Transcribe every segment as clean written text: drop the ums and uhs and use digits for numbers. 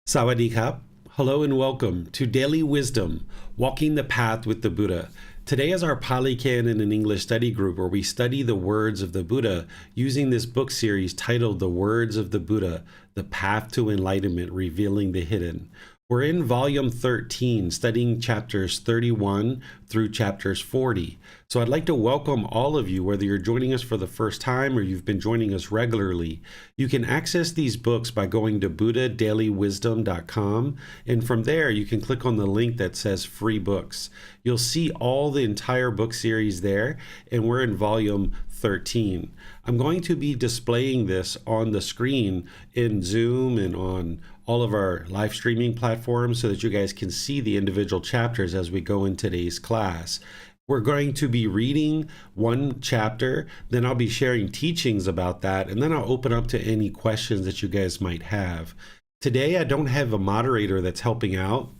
Sawadee-khap. Hello and welcome to Daily Wisdom, Walking the Path with the Buddha. Today is our Pali Canon and English study group where we study the words of the Buddha using this book series titled The Words of the Buddha, The Path to Enlightenment, Revealing the Hidden. We're in volume 13, studying chapters 31 through chapters 40. So I'd like to welcome all of you, whether you're joining us for the first time or you've been joining us regularly. You can access these books by going to buddhadailywisdom.com, and from there you can click on the link that says free books. You'll see all the entire book series there, and we're in volume 13. I'm going to be displaying this on the screen in Zoom and on all of our live streaming platforms so that you guys can see the individual chapters as we go in today's class. We're going to be reading one chapter, then I'll be sharing teachings about that, and then I'll open up to any questions that you guys might have. Today, I don't have a moderator that's helping out.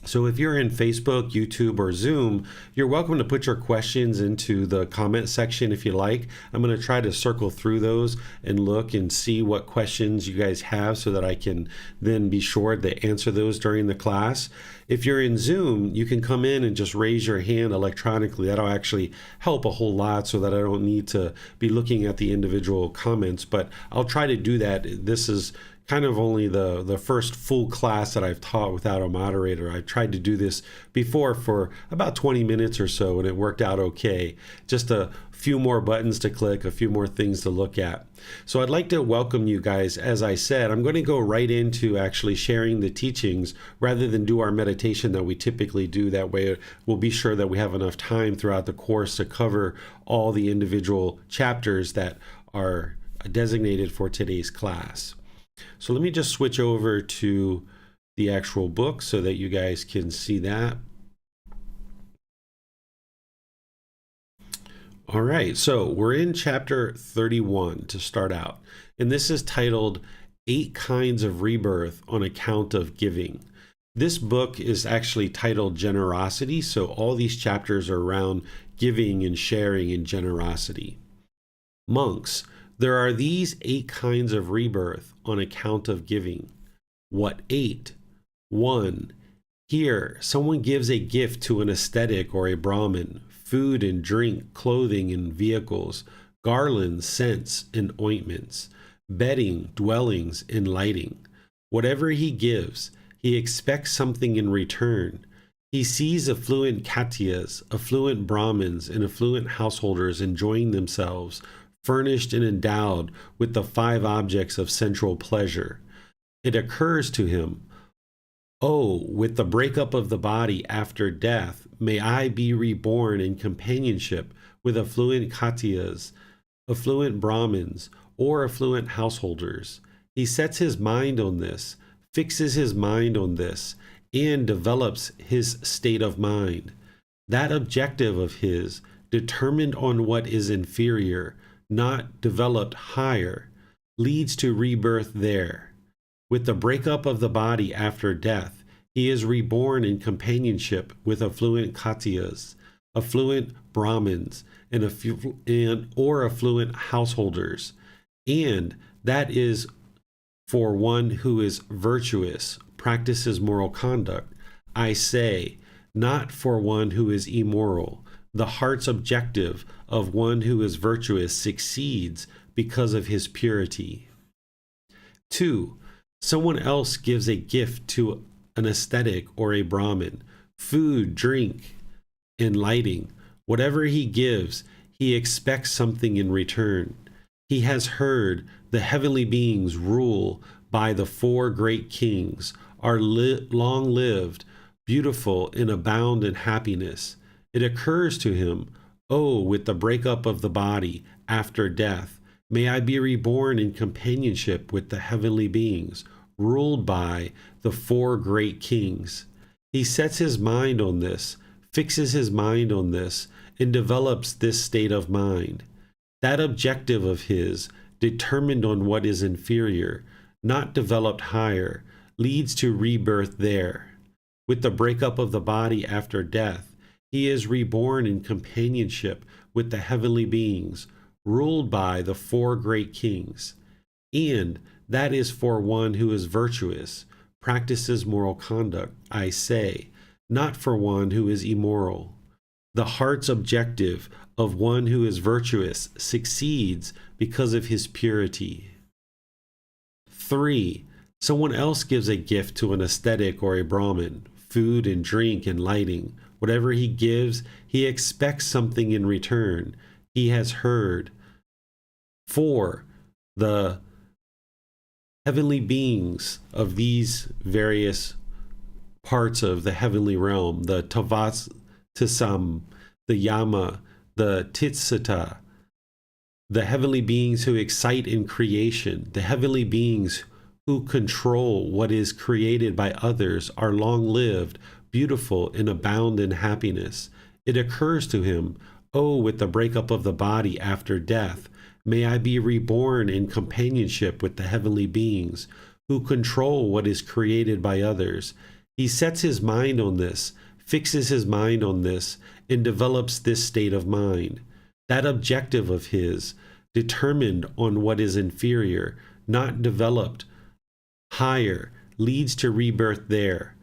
So if you're in Facebook, YouTube, or Zoom, you're welcome to put your questions into the comment section if you like. I'm going to try to circle through those and look and see what questions you guys have so that I can then be sure to answer those during the class. If you're in Zoom, you can come in and just raise your hand electronically. That'll actually help a whole lot so that I don't need to be looking at the individual comments, but I'll try to do that. This is kind of only the first full class that I've taught without a moderator. I tried to do this before for about 20 minutes or so, and it worked out okay. Just a few more buttons to click, a few more things to look at. So I'd like to welcome you guys. As I said, I'm going to go right into actually sharing the teachings rather than do our meditation that we typically do. That way we'll be sure that we have enough time throughout the course to cover all the individual chapters that are designated for today's class. So let me just switch over to the actual book so that you guys can see that. All right, so we're in chapter 31 to start out, and this is titled 8 Kinds of Rebirth on Account of Giving. This book is actually titled Generosity, so all these chapters are around giving and sharing and generosity. Monks, there are these 8 kinds of rebirth on account of giving. What 8? 1. Here, someone gives a gift to an ascetic or a Brahmin, food and drink, clothing and vehicles, garlands, scents, and ointments, bedding, dwellings, and lighting. Whatever he gives, he expects something in return. He sees affluent Khattiyas, affluent Brahmins, and affluent householders enjoying themselves, furnished and endowed with the 5 objects of sensual pleasure. It occurs to him, oh, with the breakup of the body after death, may I be reborn in companionship with affluent Khattiyas, affluent Brahmins, or affluent householders. He sets his mind on this, fixes his mind on this, and develops his state of mind. That objective of his, determined on what is inferior, not developed higher, leads to rebirth there. With the breakup of the body after death, he is reborn in companionship with affluent Khattiyas, affluent Brahmins, or affluent householders. And that is for one who is virtuous, practices moral conduct. I say, not for one who is immoral. The heart's objective of one who is virtuous succeeds because of his purity. 2. Someone else gives a gift to an ascetic or a Brahmin, food, drink, and lighting. Whatever he gives, he expects something in return. He has heard the heavenly beings rule by the 4 great kings, are long-lived, beautiful, and abound in happiness. It occurs to him, oh, with the breakup of the body after death, may I be reborn in companionship with the heavenly beings, ruled by the 4 great kings. He sets his mind on this, fixes his mind on this, and develops this state of mind. That objective of his, determined on what is inferior, not developed higher, leads to rebirth there. With the breakup of the body after death, he is reborn in companionship with the heavenly beings, ruled by the 4 great kings. And that is for one who is virtuous, practices moral conduct, I say, not for one who is immoral. The heart's objective of one who is virtuous succeeds because of his purity. 3. Someone else gives a gift to an ascetic or a Brahmin, food and drink and lighting. Whatever he gives, he expects something in return. He has heard. 4. The heavenly beings of these various parts of the heavenly realm, the Tavatisam, the Yama, the Titsata, the heavenly beings who excite in creation, the heavenly beings who control what is created by others, are long-lived, beautiful, and abound in happiness. It occurs to him, oh, with the breakup of the body after death, may I be reborn in companionship with the heavenly beings who control what is created by others. He sets his mind on this, fixes his mind on this, and develops this state of mind. That objective of his, determined on what is inferior, not developed higher, leads to rebirth there.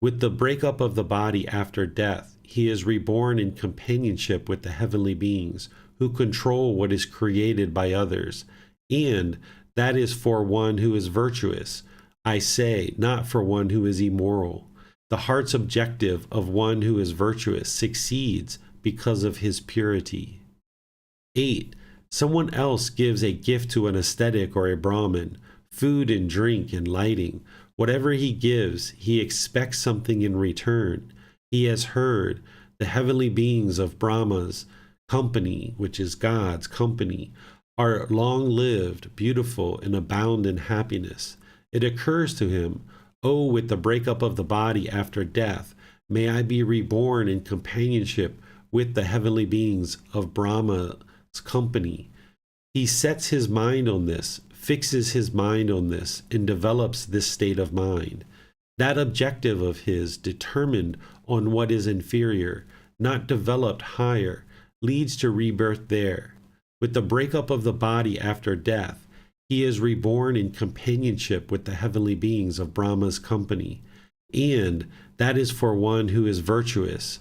With the breakup of the body after death, he is reborn in companionship with the heavenly beings who control what is created by others, and that is for one who is virtuous, I say, not for one who is immoral. The heart's objective of one who is virtuous succeeds because of his purity. 8. Someone else gives a gift to an ascetic or a Brahmin, food and drink and lighting. Whatever he gives, he expects something in return. He has heard. The heavenly beings of Brahma's company, which is God's company, are long-lived, beautiful, and abound in happiness. It occurs to him, oh, with the breakup of the body after death, may I be reborn in companionship with the heavenly beings of Brahma's company. He sets his mind on this, fixes his mind on this, and develops this state of mind. That objective of his, determined on what is inferior, not developed higher, leads to rebirth there. With the breakup of the body after death, he is reborn in companionship with the heavenly beings of Brahma's company, and that is for one who is virtuous.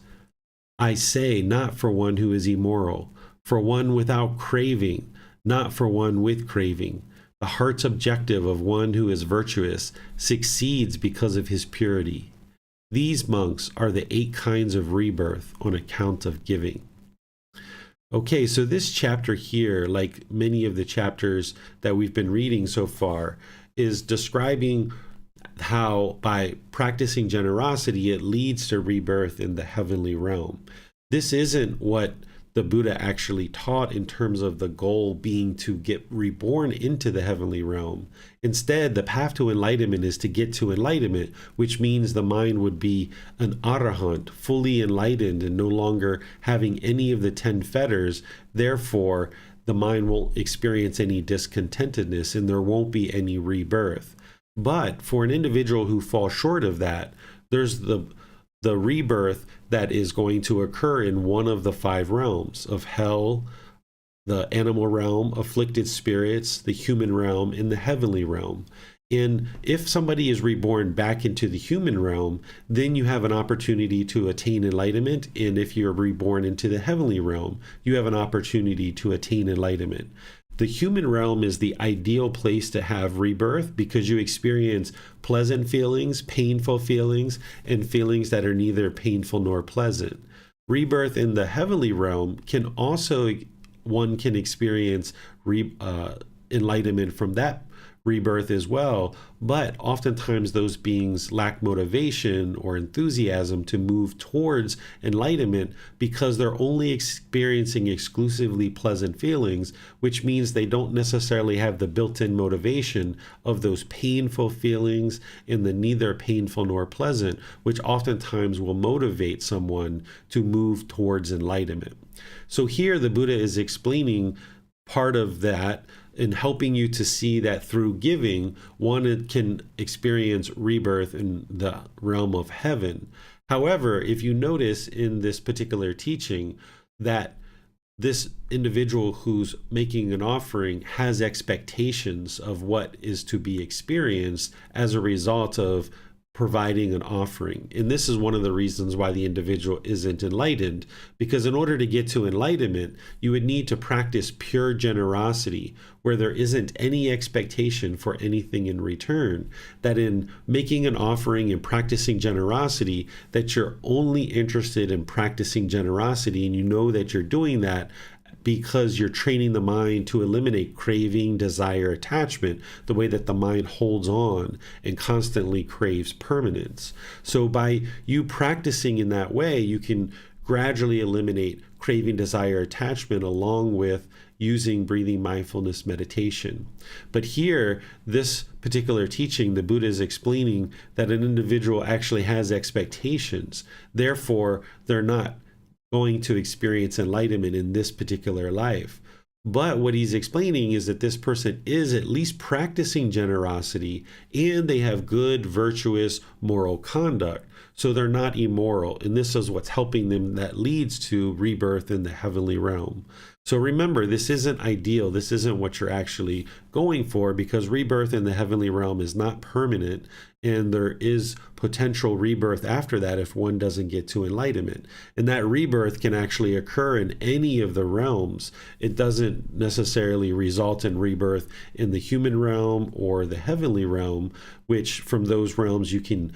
I say, not for one who is immoral, for one without craving, not for one with craving. The heart's objective of one who is virtuous succeeds because of his purity. These monks are the 8 kinds of rebirth on account of giving. Okay, so this chapter here, like many of the chapters that we've been reading so far, is describing how by practicing generosity, it leads to rebirth in the heavenly realm. This isn't what the Buddha actually taught in terms of the goal being to get reborn into the heavenly realm. Instead, the path to enlightenment is to get to enlightenment, which means the mind would be an arahant, fully enlightened and no longer having any of the 10 fetters. Therefore, the mind won't experience any discontentedness and there won't be any rebirth. But for an individual who falls short of that, there's the rebirth that is going to occur in one of the 5 realms of hell, the animal realm, afflicted spirits, the human realm, and the heavenly realm. And if somebody is reborn back into the human realm, then you have an opportunity to attain enlightenment. And if you're reborn into the heavenly realm, you have an opportunity to attain enlightenment. The human realm is the ideal place to have rebirth because you experience pleasant feelings, painful feelings, and feelings that are neither painful nor pleasant. Rebirth in the heavenly realm one can experience enlightenment from that rebirth as well, but oftentimes those beings lack motivation or enthusiasm to move towards enlightenment because they're only experiencing exclusively pleasant feelings, which means they don't necessarily have the built-in motivation of those painful feelings and the neither painful nor pleasant, which oftentimes will motivate someone to move towards enlightenment. So here the Buddha is explaining part of that in helping you to see that through giving, one can experience rebirth in the realm of heaven. However, if you notice in this particular teaching that this individual who's making an offering has expectations of what is to be experienced as a result of providing an offering. And this is one of the reasons why the individual isn't enlightened, because in order to get to enlightenment, you would need to practice pure generosity, where there isn't any expectation for anything in return. That in making an offering and practicing generosity, that you're only interested in practicing generosity, and you know that you're doing that because you're training the mind to eliminate craving, desire, attachment, the way that the mind holds on and constantly craves permanence. So by you practicing in that way, you can gradually eliminate craving, desire, attachment, along with using breathing mindfulness meditation. But here, this particular teaching, the Buddha is explaining that an individual actually has expectations. Therefore, they're not going to experience enlightenment in this particular life. But what he's explaining is that this person is at least practicing generosity, and they have good, virtuous, moral conduct. So they're not immoral. And this is what's helping them, that leads to rebirth in the heavenly realm. So remember, this isn't ideal. This isn't what you're actually going for, because rebirth in the heavenly realm is not permanent, and there is potential rebirth after that if one doesn't get to enlightenment. And that rebirth can actually occur in any of the realms. It doesn't necessarily result in rebirth in the human realm or the heavenly realm, which from those realms you can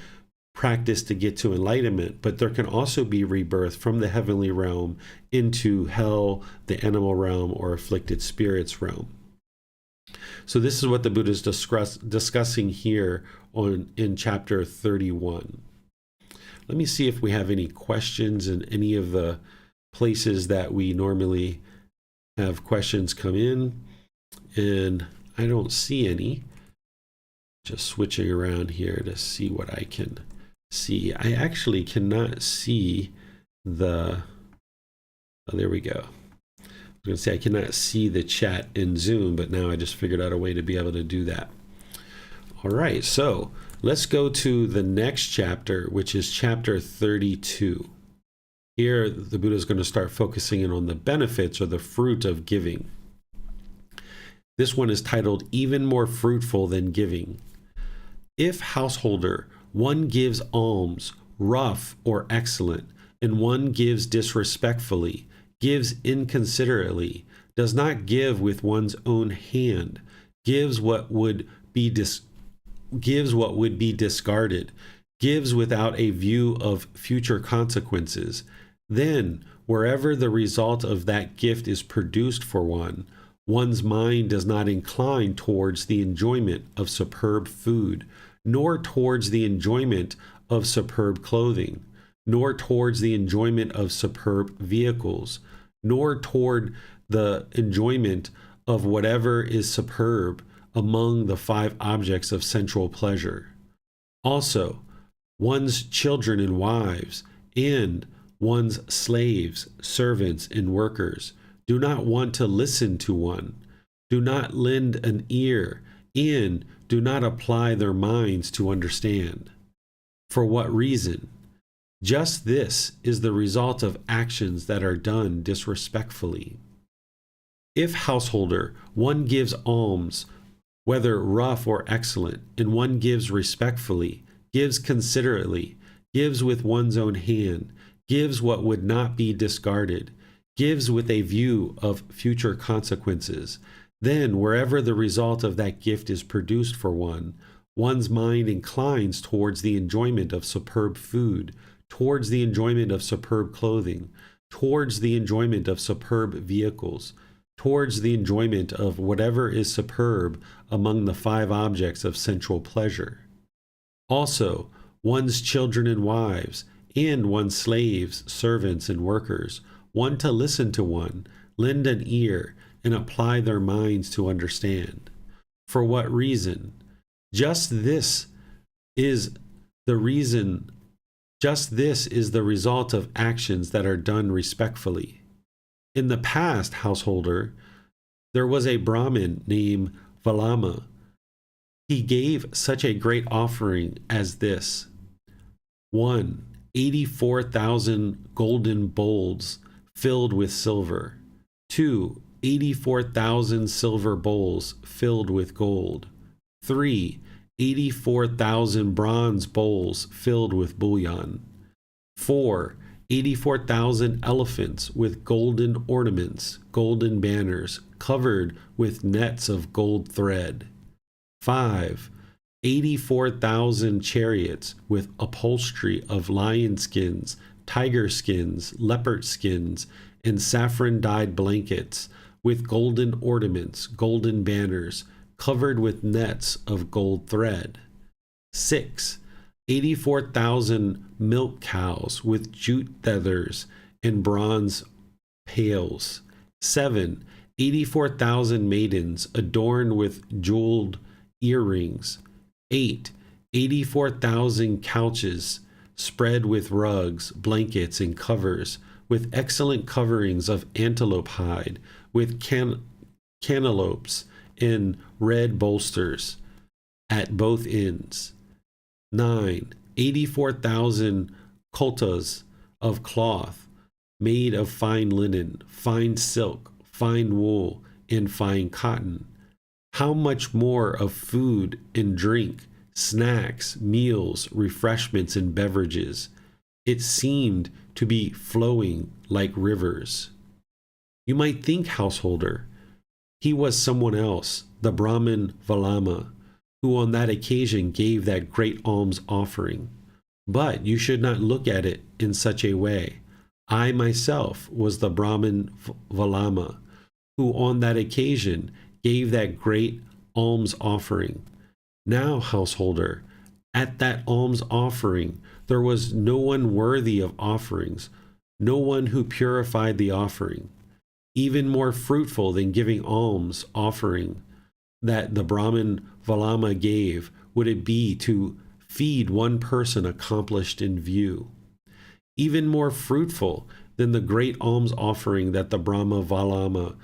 practice to get to enlightenment, but there can also be rebirth from the heavenly realm into hell, the animal realm, or afflicted spirits realm. So this is what the Buddha is discussing here in chapter 31. Let me see if we have any questions in any of the places that we normally have questions come in, and I don't see any. Just switching around here to see what I can see. I actually cannot see the, oh, there we go. I was going to say I cannot see the chat in Zoom, but now I just figured out a way to be able to do that. All right, so let's go to the next chapter, which is chapter 32. Here, the Buddha is going to start focusing in on the benefits or the fruit of giving. This one is titled, Even More Fruitful Than Giving. If, householder, one gives alms, rough or excellent, and one gives disrespectfully, gives inconsiderately, does not give with one's own hand, gives what would be discarded, gives without a view of future consequences, then wherever the result of that gift is produced for one, one's mind does not incline towards the enjoyment of superb food, nor towards the enjoyment of superb clothing, nor towards the enjoyment of superb vehicles, nor toward the enjoyment of whatever is superb among the 5 objects of sensual pleasure. Also, one's children and wives, and one's slaves, servants, and workers do not want to listen to one, do not lend an ear, and do not apply their minds to understand. For what reason? Just this is the result of actions that are done disrespectfully. If, householder, one gives alms, whether rough or excellent, and one gives respectfully, gives considerately, gives with one's own hand, gives what would not be discarded, gives with a view of future consequences, then wherever the result of that gift is produced for one, one's mind inclines towards the enjoyment of superb food, towards the enjoyment of superb clothing, towards the enjoyment of superb vehicles, towards the enjoyment of whatever is superb among the 5 objects of sensual pleasure. Also, one's children and wives, and one's slaves, servants, and workers, want to listen to one, lend an ear, and apply their minds to understand. For what reason? Just this is the result of actions that are done respectfully. In the past, householder, there was a Brahmin named Valama. He gave such a great offering as this: 84,000 golden bowls filled with silver, 2. 84,000 silver bowls filled with gold. 3. 84,000 bronze bowls filled with bullion. 4. 84,000 elephants with golden ornaments, golden banners, covered with nets of gold thread. 5. 84,000 chariots with upholstery of lion skins, tiger skins, leopard skins, and saffron-dyed blankets, with golden ornaments, golden banners, covered with nets of gold thread. 6. 84,000 milk cows with jute feathers and bronze pails. 7. 84,000 maidens adorned with jeweled earrings. 8. 84,000 couches spread with rugs, blankets, and covers, with excellent coverings of antelope hide, with cantaloupes and red bolsters at both ends. 9. 84,000 koltas of cloth made of fine linen, fine silk, fine wool, and fine cotton. How much more of food and drink, snacks, meals, refreshments, and beverages. It seemed to be flowing like rivers. You might think, householder, he was someone else, the Brahmin Valama, who on that occasion gave that great alms offering. But you should not look at it in such a way. I myself was the Brahmin Valama, who on that occasion gave that great alms offering. Now, householder, at that alms offering, there was no one worthy of offerings, no one who purified the offering. Even more fruitful than giving alms offering that the Brahmin Valama gave would it be to feed one person accomplished in view. Even more fruitful than the great alms offering that the Brahma Valama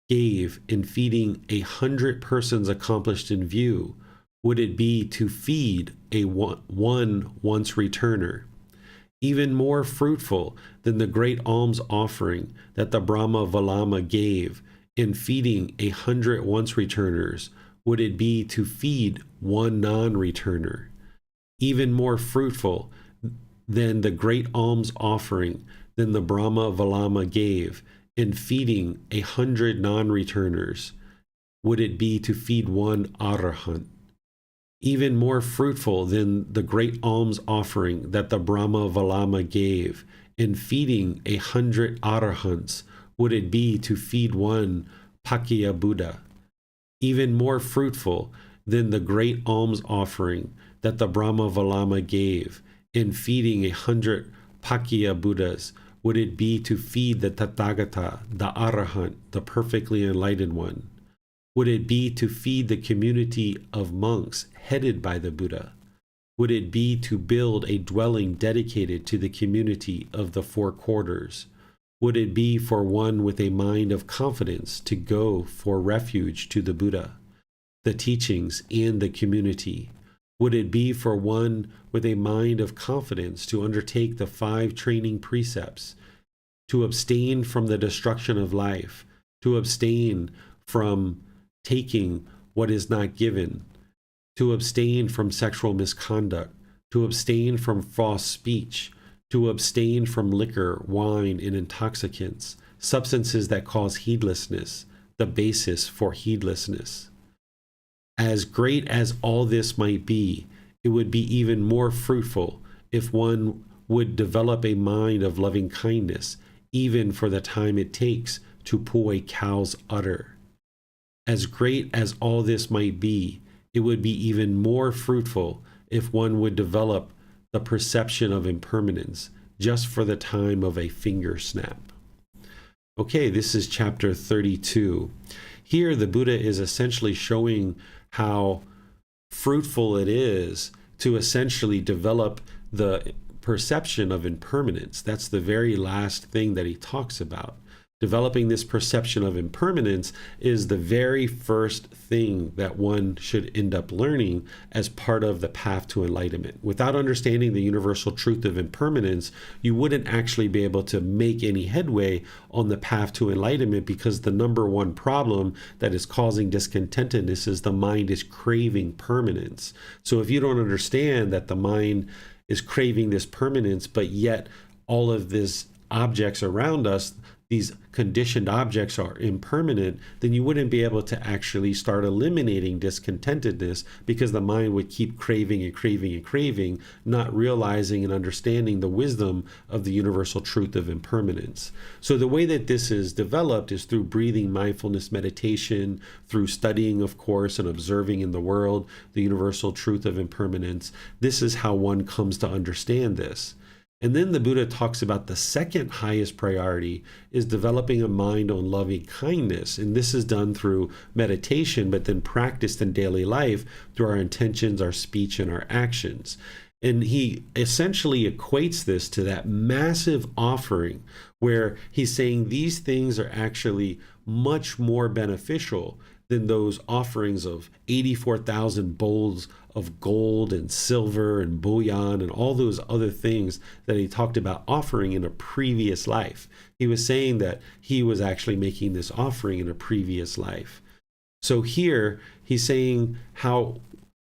gave in feeding 100 persons accomplished in view would it be to feed a one once returner. Even more fruitful than the great alms offering that the Brahma Valama gave in feeding 100 once returners would it be to feed one non-returner. Even more fruitful than the great alms offering than the Brahma Valama gave in feeding 100 non-returners would it be to feed one arahant. Even more fruitful than the great alms offering that the Brahma Valama gave in feeding 100 arahants would it be to feed one Pakya Buddha. Even more fruitful than the great alms offering that the Brahma Valama gave in feeding 100 Pakya Buddhas would it be to feed the Tathagata, the Arahant, the perfectly enlightened one. Would it be to feed the community of monks headed by the Buddha? Would it be to build a dwelling dedicated to the community of the four quarters? Would it be for one with a mind of confidence to go for refuge to the Buddha, the teachings, and the community? Would it be for one with a mind of confidence to undertake the 5 training precepts, to abstain from the destruction of life, to abstain from taking what is not given, to abstain from sexual misconduct, to abstain from false speech, to abstain from liquor, wine, and intoxicants, substances that cause heedlessness, the basis for heedlessness. As great as all this might be, it would be even more fruitful if one would develop a mind of loving kindness, even for the time it takes to pull a cow's udder. As great as all this might be, it would be even more fruitful if one would develop the perception of impermanence just for the time of a finger snap. Okay, this is chapter 32. Here, the Buddha is essentially showing how fruitful it is to essentially develop the perception of impermanence. That's the very last thing that he talks about. developing this perception of impermanence is the very first thing that one should end up learning as part of the path to enlightenment. Without understanding the universal truth of impermanence, you wouldn't actually be able to make any headway on the path to enlightenment, because the number one problem that is causing discontentedness is the mind is craving permanence. So if you don't understand that the mind is craving this permanence, but yet all of these objects around us, these conditioned objects, are impermanent, then you wouldn't be able to actually start eliminating discontentedness, because the mind would keep craving and craving and craving, not realizing and understanding the wisdom of the universal truth of impermanence. So the way that this is developed is through breathing mindfulness meditation, through studying, of course, and observing in the world the universal truth of impermanence. This is how one comes to understand this. And then the Buddha talks about the second highest priority is developing a mind on loving kindness. And this is done through meditation, but then practiced in daily life through our intentions, our speech, and our actions. And he essentially equates this to that massive offering, where he's saying these things are actually much more beneficial than those offerings of 84,000 bowls of gold and silver and bullion and all those other things that he talked about offering in a previous life. He was saying that he was actually making this offering in a previous life. So here he's saying how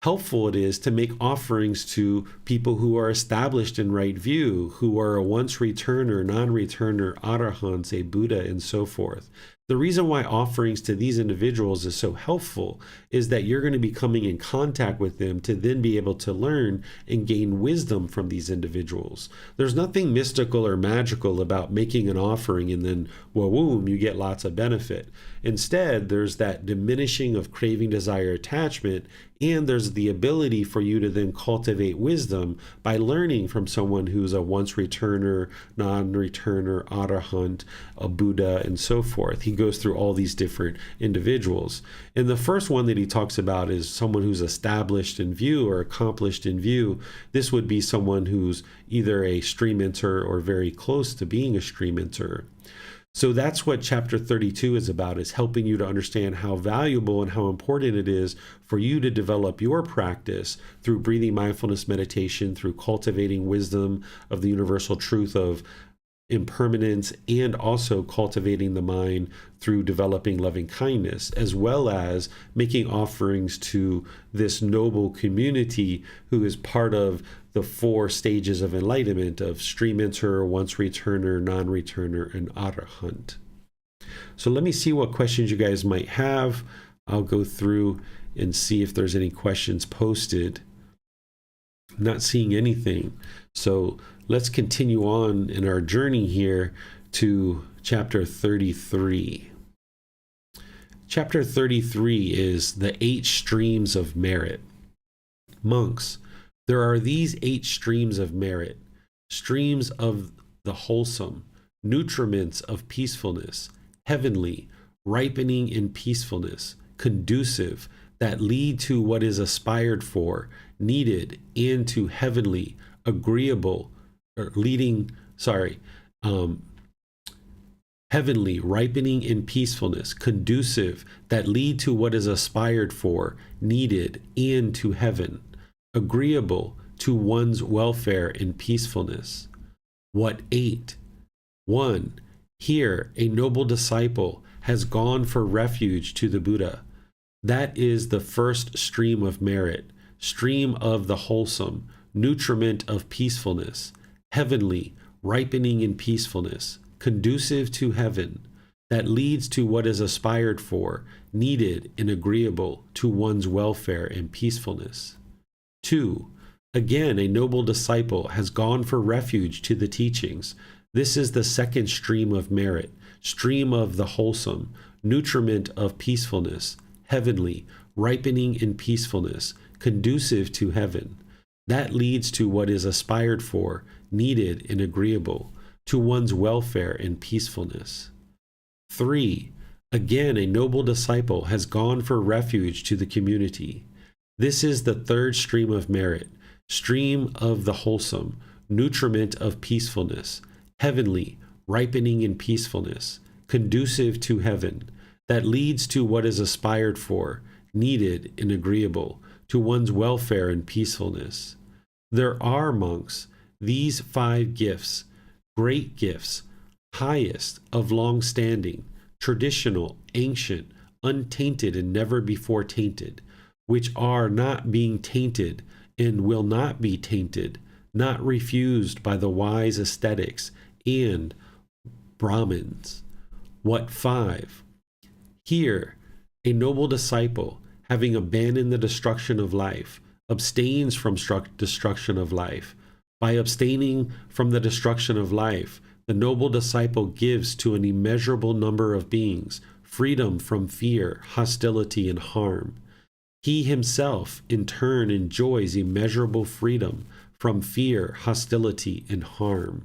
helpful it is to make offerings to people who are established in right view, who are a once returner, non-returner, arahants, a Buddha, and so forth. The reason why offerings to these individuals is so helpful is that you're going to be coming in contact with them to then be able to learn and gain wisdom from these individuals. There's nothing mystical or magical about making an offering and then, well, boom, you get lots of benefit. Instead, there's that diminishing of craving, desire, attachment, and there's the ability for you to then cultivate wisdom by learning from someone who's a once returner, non-returner, arahant, a Buddha, and so forth. He goes through all these different individuals. And the first one that he talks about is someone who's established in view or accomplished in view. This would be someone who's either a stream enter or very close to being a stream enter. So that's what chapter 32 is about, is helping you to understand how valuable and how important it is for you to develop your practice through breathing mindfulness meditation, through cultivating wisdom of the universal truth of impermanence, and also cultivating the mind through developing loving kindness, as well as making offerings to this noble community who is part of the 4 stages of enlightenment of stream enter, once returner, non-returner, and arahant. So let me see what questions you guys might have. I'll go through and see if there's any questions posted. I'm not seeing anything. So let's continue on in our journey here to chapter 33. Chapter 33 is the 8 streams of merit. Monks, there are these 8 streams of merit, streams of the wholesome, nutriments of peacefulness, heavenly, ripening in peacefulness, conducive, that lead to what is aspired for, needed, and to heavenly, agreeable, heavenly, ripening in peacefulness, conducive, that lead to what is aspired for, needed, and to heaven, agreeable to one's welfare in peacefulness. What 8? 1. Here, a noble disciple has gone for refuge to the Buddha. That is the first stream of merit, stream of the wholesome, nutriment of peacefulness, heavenly, ripening in peacefulness, conducive to heaven, that leads to what is aspired for, needed, and agreeable to one's welfare and peacefulness. 2. Again, a noble disciple has gone for refuge to the teachings. This is the second stream of merit, stream of the wholesome, nutriment of peacefulness, heavenly, ripening in peacefulness, conducive to heaven. That leads to what is aspired for, needed, and agreeable to one's welfare and peacefulness. 3. Again, a noble disciple has gone for refuge to the community. This is the third stream of merit, stream of the wholesome, nutriment of peacefulness, heavenly, ripening in peacefulness, conducive to heaven, that leads to what is aspired for, needed and agreeable, to one's welfare and peacefulness. There are, monks, these 5 gifts, great gifts, highest, of long standing, traditional, ancient, untainted, and never before tainted, which are not being tainted and will not be tainted, not refused by the wise ascetics and Brahmins. What 5? Here, a noble disciple, having abandoned the destruction of life, abstains from destruction of life. By abstaining from the destruction of life, the noble disciple gives to an immeasurable number of beings freedom from fear, hostility, and harm. He himself, in turn, enjoys immeasurable freedom from fear, hostility, and harm.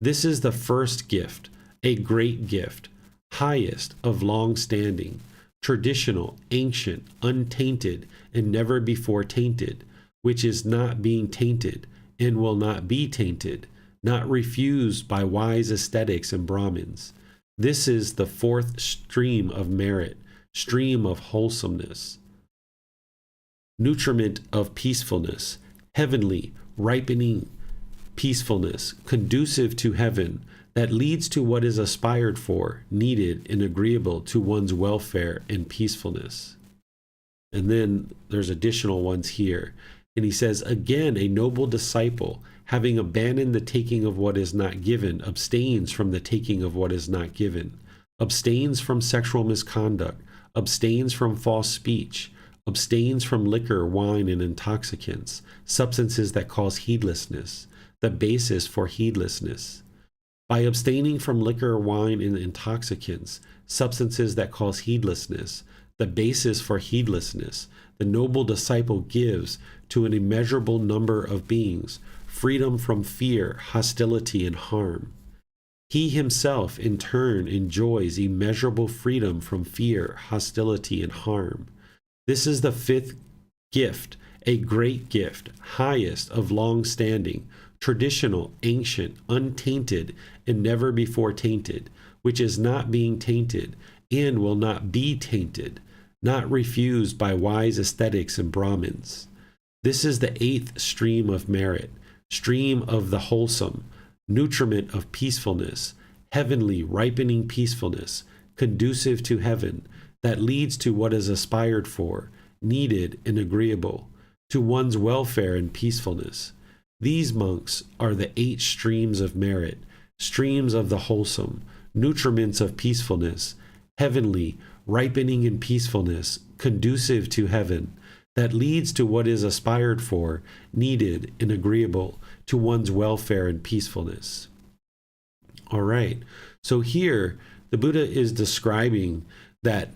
This is the first gift, a great gift, highest, of long standing, traditional, ancient, untainted, and never before tainted, which is not being tainted and will not be tainted, not refused by wise ascetics and Brahmins. This is the 4th stream of merit, stream of wholesomeness, nutriment of peacefulness, heavenly, ripening peacefulness, conducive to heaven, that leads to what is aspired for, needed, and agreeable to one's welfare and peacefulness. And then there's additional ones here. And he says, again, a noble disciple, having abandoned the taking of what is not given, abstains from the taking of what is not given, abstains from sexual misconduct, abstains from false speech, abstains from liquor, wine, and intoxicants, substances that cause heedlessness, the basis for heedlessness. By abstaining from liquor, wine, and intoxicants, substances that cause heedlessness, the basis for heedlessness, the noble disciple gives to an immeasurable number of beings freedom from fear, hostility, and harm. He himself, in turn, enjoys immeasurable freedom from fear, hostility, and harm. This is the 5th gift, a great gift, highest, of long standing, traditional, ancient, untainted, and never before tainted, which is not being tainted and will not be tainted, not refused by wise ascetics and Brahmins. This is the 8th stream of merit, stream of the wholesome, nutriment of peacefulness, heavenly, ripening peacefulness, conducive to heaven, that leads to what is aspired for, needed, and agreeable, to one's welfare and peacefulness. These, monks, are the 8 streams of merit, streams of the wholesome, nutriments of peacefulness, heavenly, ripening in peacefulness, conducive to heaven, that leads to what is aspired for, needed, and agreeable to one's welfare and peacefulness. All right, so here the Buddha is describing that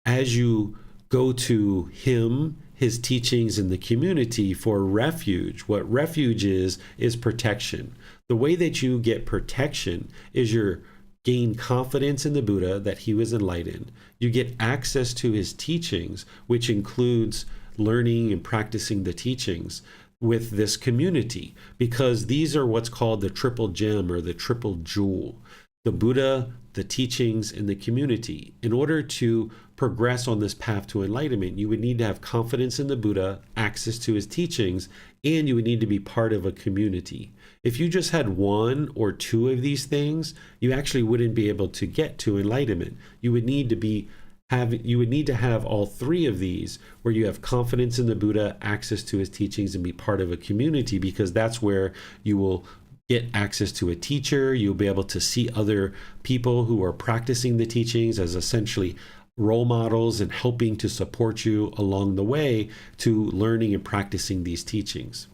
as you go to him, his teachings, in the community for refuge, what refuge is protection. The way that you get protection is you gain confidence in the Buddha that he was enlightened. You get access to his teachings, which includes learning and practicing the teachings with this community, because these are what's called the triple gem or the triple jewel: the Buddha, the teachings, and the community. In order to progress on this path to enlightenment, you would need to have confidence in the Buddha, access to his teachings, and you would need to be part of a community. If you just had 1 or 2 of these things, you actually wouldn't be able to get to enlightenment. You would need to have all 3 of these, where you have confidence in the Buddha, access to his teachings, and be part of a community, because that's where you will get access to a teacher. You'll be able to see other people who are practicing the teachings as essentially role models and helping to support you along the way to learning and practicing these teachings.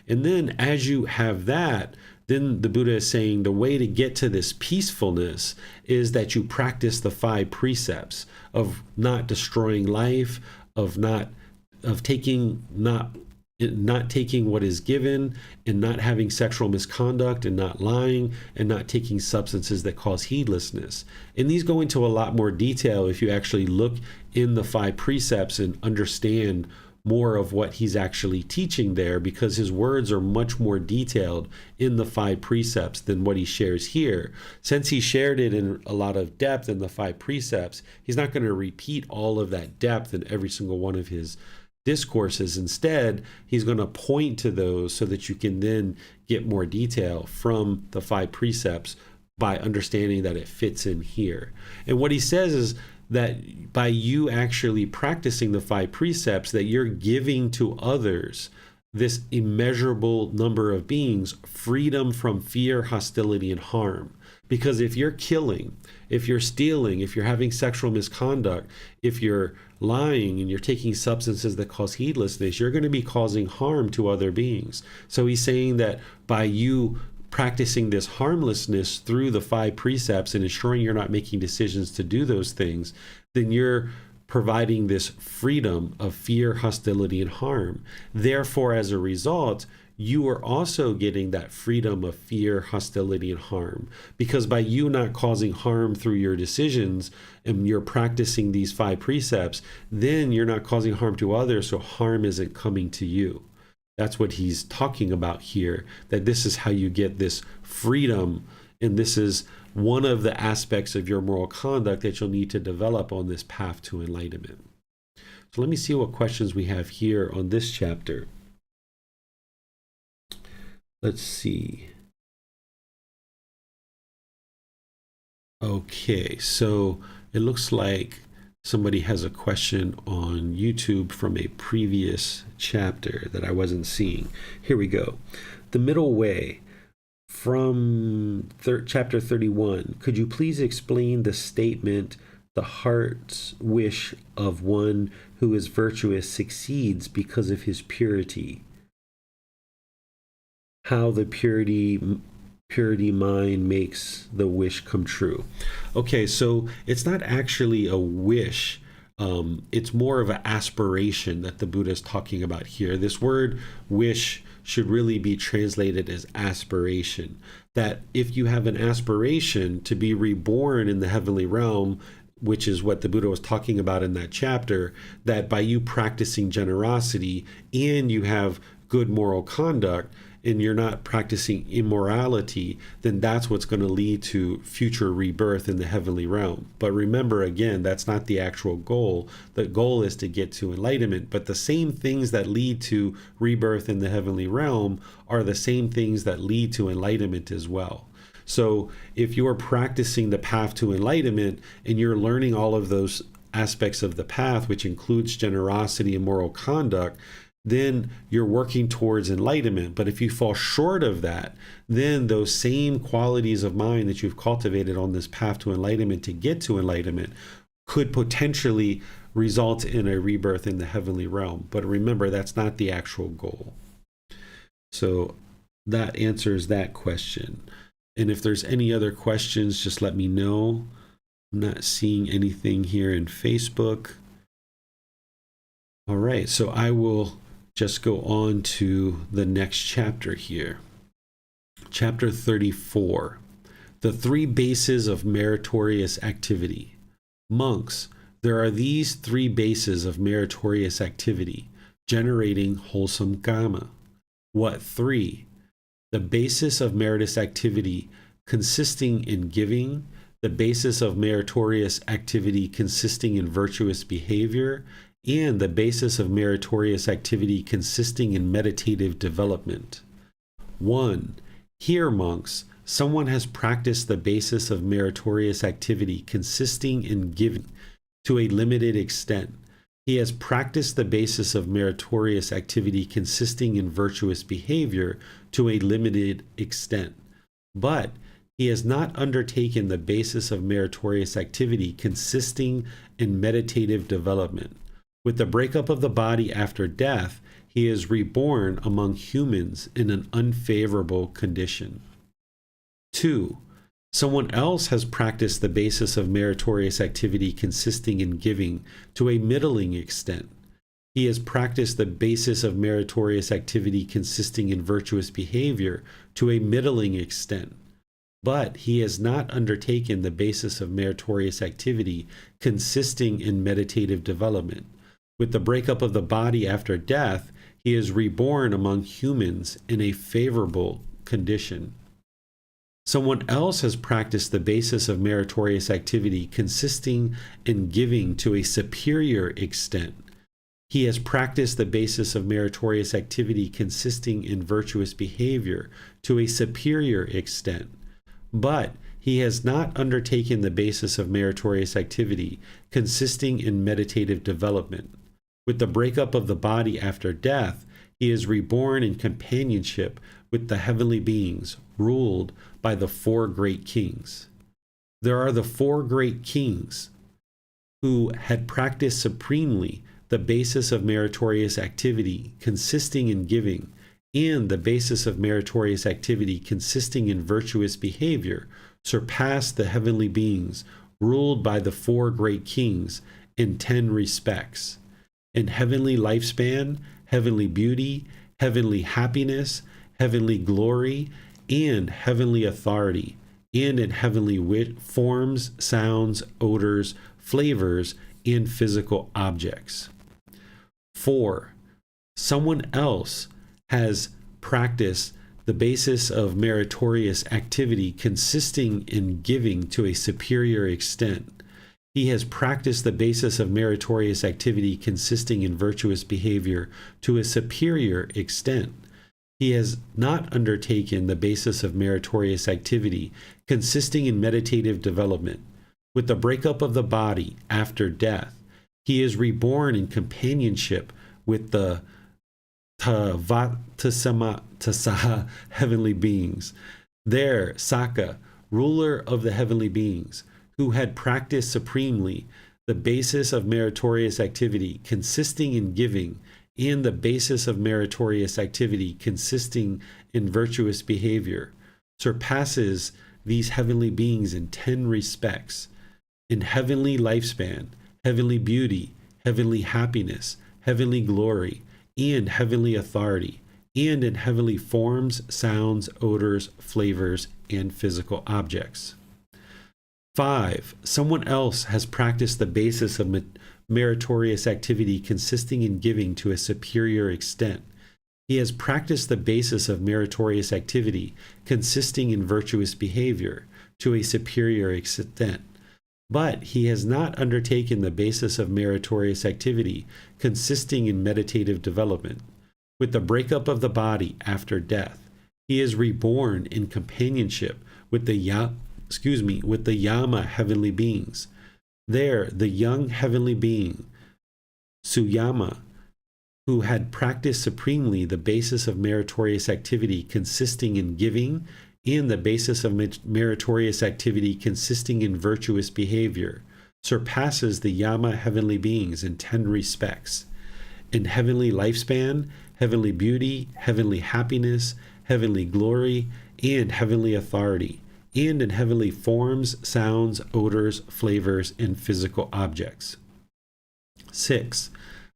And then as you have that, then the Buddha is saying the way to get to this peacefulness is that you practice the 5 precepts of not destroying life, of not taking what is given, and not having sexual misconduct, and not lying, and not taking substances that cause heedlessness. And these go into a lot more detail if you actually look in the 5 precepts and understand more of what he's actually teaching there, because his words are much more detailed in the 5 precepts than what he shares here. Since he shared it in a lot of depth in the 5 precepts, he's not going to repeat all of that depth in every single one of his discourses. Instead, he's going to point to those so that you can then get more detail from the 5 precepts by understanding that it fits in here. And what he says is that by you actually practicing the 5 precepts, that you're giving to others, this immeasurable number of beings, freedom from fear, hostility, and harm. Because if you're killing, if you're stealing, if you're having sexual misconduct, if you're lying and you're taking substances that cause heedlessness, you're going to be causing harm to other beings. So he's saying that by you practicing this harmlessness through the 5 precepts and ensuring you're not making decisions to do those things, then you're providing this freedom of fear, hostility, and harm. Therefore, as a result, you are also getting that freedom of fear, hostility, and harm. Because by you not causing harm through your decisions and you're practicing these 5 precepts, then you're not causing harm to others, so harm isn't coming to you. That's what he's talking about here, that this is how you get this freedom, and this is one of the aspects of your moral conduct that you'll need to develop on this path to enlightenment. So let me see what questions we have here on this chapter. Let's see. Okay, so it looks like somebody has a question on YouTube from a previous chapter that I wasn't seeing. Here we go. The middle way from chapter 31. Could you please explain the statement, the heart's wish of one who is virtuous succeeds because of his purity? How the purity mind makes the wish come true. Okay, so it's not actually a wish. It's more of an aspiration that the Buddha is talking about here. This word wish should really be translated as aspiration. That if you have an aspiration to be reborn in the heavenly realm, which is what the Buddha was talking about in that chapter, that by you practicing generosity and you have good moral conduct, and you're not practicing immorality, then that's what's going to lead to future rebirth in the heavenly realm. But remember, again, that's not the actual goal. The goal is to get to enlightenment. But the same things that lead to rebirth in the heavenly realm are the same things that lead to enlightenment as well. So if you're practicing the path to enlightenment and you're learning all of those aspects of the path, which includes generosity and moral conduct, then you're working towards enlightenment. But if you fall short of that, then those same qualities of mind that you've cultivated on this path to enlightenment to get to enlightenment could potentially result in a rebirth in the heavenly realm. But remember, that's not the actual goal. So that answers that question. And if there's any other questions, just let me know. I'm not seeing anything here in Facebook. All right, so I will just go on to the next chapter here. Chapter 34, the 3 bases of meritorious activity. Monks, there are these 3 bases of meritorious activity, generating wholesome karma. What 3? The basis of meritorious activity consisting in giving, the basis of meritorious activity consisting in virtuous behavior, and the basis of meritorious activity consisting in meditative development. 1. Here, monks, someone has practiced the basis of meritorious activity consisting in giving to a limited extent. He has practiced the basis of meritorious activity consisting in virtuous behavior to a limited extent. But he has not undertaken the basis of meritorious activity consisting in meditative development. With the breakup of the body after death, he is reborn among humans in an unfavorable condition. 2. Someone else has practiced the basis of meritorious activity consisting in giving to a middling extent. He has practiced the basis of meritorious activity consisting in virtuous behavior to a middling extent. But he has not undertaken the basis of meritorious activity consisting in meditative development. With the breakup of the body after death, he is reborn among humans in a favorable condition. Someone else has practiced the basis of meritorious activity consisting in giving to a superior extent. He has practiced the basis of meritorious activity consisting in virtuous behavior to a superior extent, but he has not undertaken the basis of meritorious activity consisting in meditative development. With the breakup of the body after death, he is reborn in companionship with the heavenly beings, ruled by the four great kings. There are the four great kings who had practiced supremely the basis of meritorious activity consisting in giving, and the basis of meritorious activity consisting in virtuous behavior, surpassed the heavenly beings, ruled by the four great kings, in 10 respects: in heavenly lifespan, heavenly beauty, heavenly happiness, heavenly glory, and heavenly authority, and in heavenly forms, sounds, odors, flavors, and physical objects. 4. Someone else has practiced the basis of meritorious activity consisting in giving to a superior extent. He has practiced the basis of meritorious activity consisting in virtuous behavior to a superior extent. He has not undertaken the basis of meritorious activity consisting in meditative development. With the breakup of the body after death, he is reborn in companionship with the Tasaha heavenly beings. There, Saka, ruler of the heavenly beings, who had practiced supremely the basis of meritorious activity consisting in giving, and the basis of meritorious activity consisting in virtuous behavior, surpasses these heavenly beings in 10 respects: in heavenly lifespan, heavenly beauty, heavenly happiness, heavenly glory, and heavenly authority, and in heavenly forms, sounds, odors, flavors, and physical objects. 5. Someone else has practiced the basis of meritorious activity consisting in giving to a superior extent. He has practiced the basis of meritorious activity consisting in virtuous behavior to a superior extent, but he has not undertaken the basis of meritorious activity consisting in meditative development. With the breakup of the body after death, he is reborn in companionship with the Yama heavenly beings. There, the young heavenly being, Suyama, who had practiced supremely the basis of meritorious activity consisting in giving, and the basis of meritorious activity consisting in virtuous behavior, surpasses the Yama heavenly beings in 10 respects: in heavenly lifespan, heavenly beauty, heavenly happiness, heavenly glory, and heavenly authority, and in heavenly forms, sounds, odors, flavors, and physical objects. 6.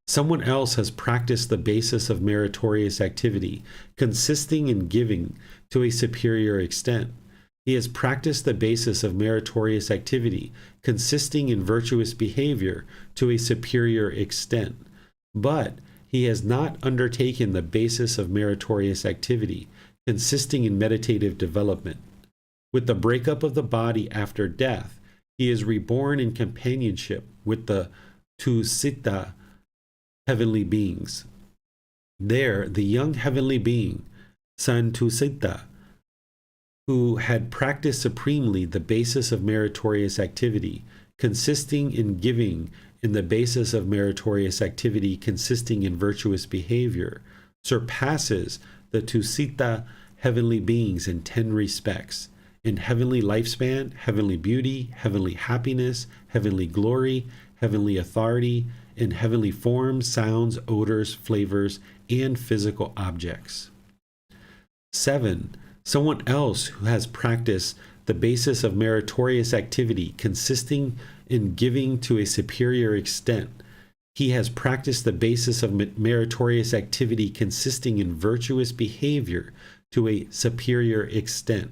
Someone else has practiced the basis of meritorious activity consisting in giving to a superior extent. He has practiced the basis of meritorious activity consisting in virtuous behavior to a superior extent, but he has not undertaken the basis of meritorious activity consisting in meditative development. With the breakup of the body after death, he is reborn in companionship with the Tusita heavenly beings. There, the young heavenly being, Santusita, who had practiced supremely the basis of meritorious activity, consisting in giving, in the basis of meritorious activity consisting in virtuous behavior, surpasses the Tusita heavenly beings in 10 respects: in heavenly lifespan, heavenly beauty, heavenly happiness, heavenly glory, heavenly authority, in heavenly forms, sounds, odors, flavors, and physical objects. 7. Someone else who has practiced the basis of meritorious activity consisting in giving to a superior extent. He has practiced the basis of meritorious activity consisting in virtuous behavior to a superior extent,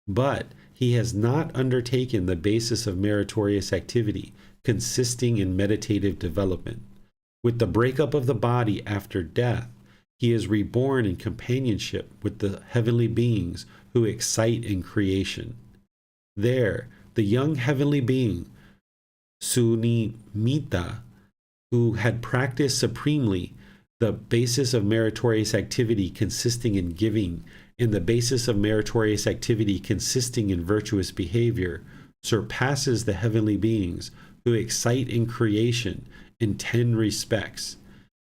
but he has not undertaken the basis of meritorious activity consisting in meditative development. With the breakup of the body after death, he is reborn in companionship with the heavenly beings who excite in creation. There, the young heavenly being, Sunimita, who had practiced supremely the basis of meritorious activity consisting in giving, and the basis of meritorious activity consisting in virtuous behavior, surpasses the heavenly beings who excite in creation in 10 respects: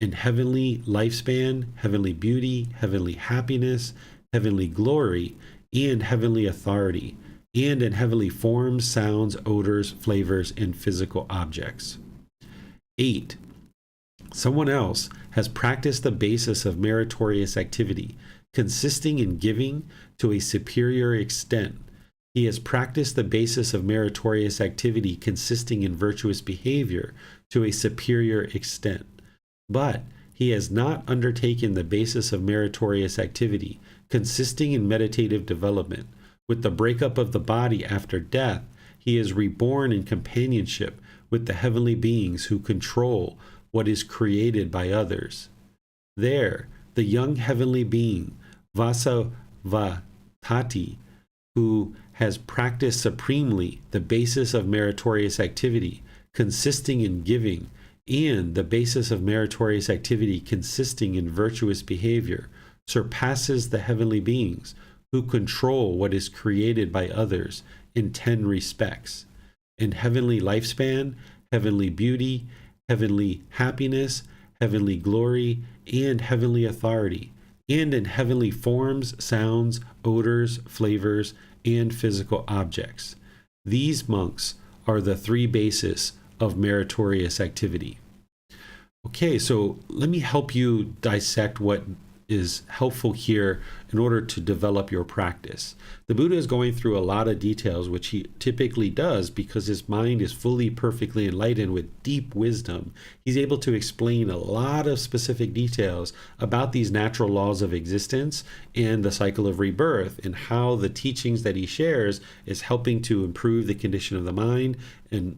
in heavenly lifespan, heavenly beauty, heavenly happiness, heavenly glory, and heavenly authority, and in heavenly forms, sounds, odors, flavors, and physical objects. 8. Someone else has practiced the basis of meritorious activity, consisting in giving to a superior extent. He has practiced the basis of meritorious activity, consisting in virtuous behavior, to a superior extent. But he has not undertaken the basis of meritorious activity, consisting in meditative development. With the breakup of the body after death, he is reborn in companionship with the heavenly beings who control what is created by others. There, the young heavenly being, Vasavatati, who has practiced supremely the basis of meritorious activity, consisting in giving, and the basis of meritorious activity consisting in virtuous behavior, surpasses the heavenly beings who control what is created by others in 10 respects: in heavenly lifespan, heavenly beauty, heavenly happiness, heavenly glory, and heavenly authority, and in heavenly forms, sounds, odors, flavors, and physical objects. These monks are the 3 bases of meritorious activity. Okay, so let me help you dissect what is helpful here in order to develop your practice. The Buddha is going through a lot of details, which he typically does because his mind is fully, perfectly enlightened with deep wisdom. He's able to explain a lot of specific details about these natural laws of existence and the cycle of rebirth, and how the teachings that he shares is helping to improve the condition of the mind and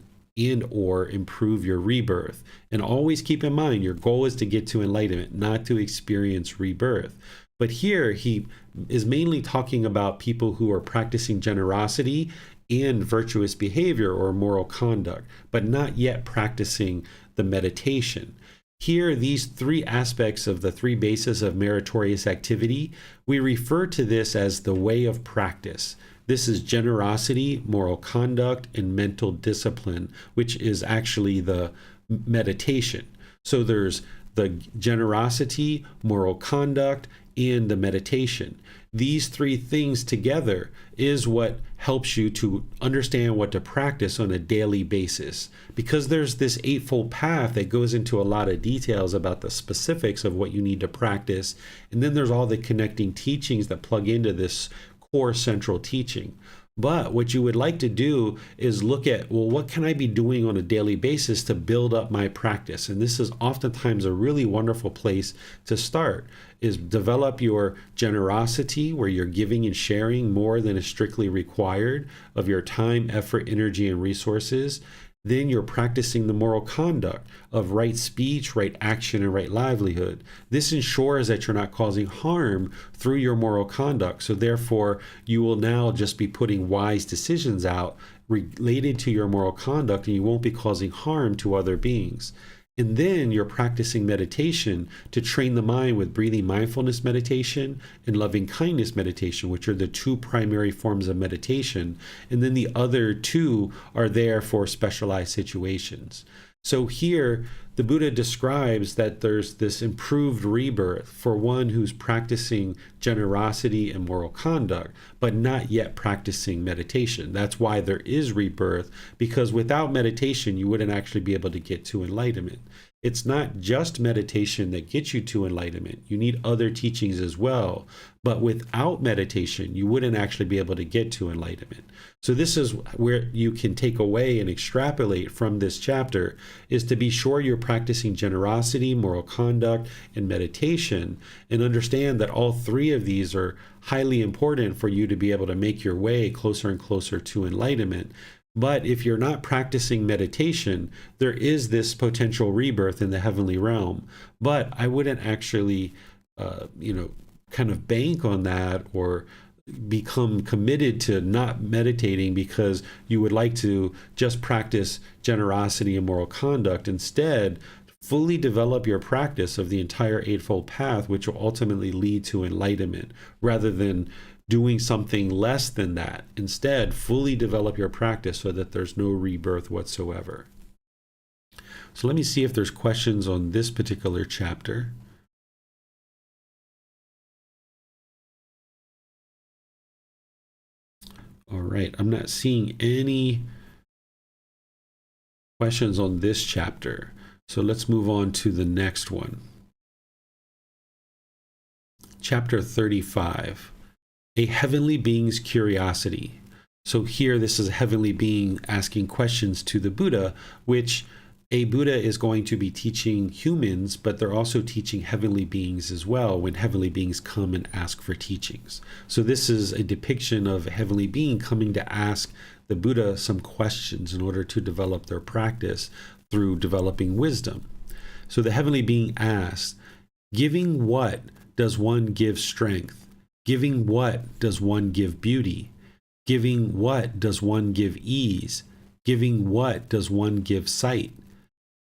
or improve your rebirth. And always keep in mind, your goal is to get to enlightenment, not to experience rebirth. But here he is mainly talking about people who are practicing generosity and virtuous behavior or moral conduct, but not yet practicing the meditation. Here, these 3 aspects of the 3 bases of meritorious activity, we refer to this as the way of practice. This is generosity, moral conduct, and mental discipline, which is actually the meditation. So there's the generosity, moral conduct, and the meditation. These 3 things together is what helps you to understand what to practice on a daily basis. Because there's this 8-fold path that goes into a lot of details about the specifics of what you need to practice. And then there's all the connecting teachings that plug into this core central teaching. But what you would like to do is look at, well, what can I be doing on a daily basis to build up my practice? And this is oftentimes a really wonderful place to start, is develop your generosity, where you're giving and sharing more than is strictly required of your time, effort, energy, and resources. Then you're practicing the moral conduct of right speech, right action, and right livelihood. This ensures that you're not causing harm through your moral conduct. So therefore, you will now just be putting wise decisions out related to your moral conduct, and you won't be causing harm to other beings. And then you're practicing meditation to train the mind with breathing mindfulness meditation and loving kindness meditation, which are the 2 primary forms of meditation. And then the other 2 are there for specialized situations. So here, the Buddha describes that there's this improved rebirth for one who's practicing generosity and moral conduct, but not yet practicing meditation. That's why there is rebirth, because without meditation, you wouldn't actually be able to get to enlightenment. It's not just meditation that gets you to enlightenment. You need other teachings as well. But without meditation, you wouldn't actually be able to get to enlightenment. So this is where you can take away and extrapolate from this chapter, is to be sure you're practicing generosity, moral conduct, and meditation, and understand that all 3 of these are highly important for you to be able to make your way closer and closer to enlightenment. But if you're not practicing meditation, there is this potential rebirth in the heavenly realm. But I wouldn't actually, kind of bank on that or become committed to not meditating because you would like to just practice generosity and moral conduct. Instead, fully develop your practice of the entire Eightfold Path, which will ultimately lead to enlightenment, rather than doing something less than that. Instead, fully develop your practice so that there's no rebirth whatsoever. So let me see if there's questions on this particular chapter. All right, I'm not seeing any questions on this chapter. So let's move on to the next one. Chapter 35, A Heavenly Being's Curiosity. So here, this is a heavenly being asking questions to the Buddha, which a Buddha is going to be teaching humans, but they're also teaching heavenly beings as well when heavenly beings come and ask for teachings. So this is a depiction of a heavenly being coming to ask the Buddha some questions in order to develop their practice through developing wisdom. So the heavenly being asks, giving what does one give strength? Giving what does one give beauty? Giving what does one give ease? Giving what does one give sight?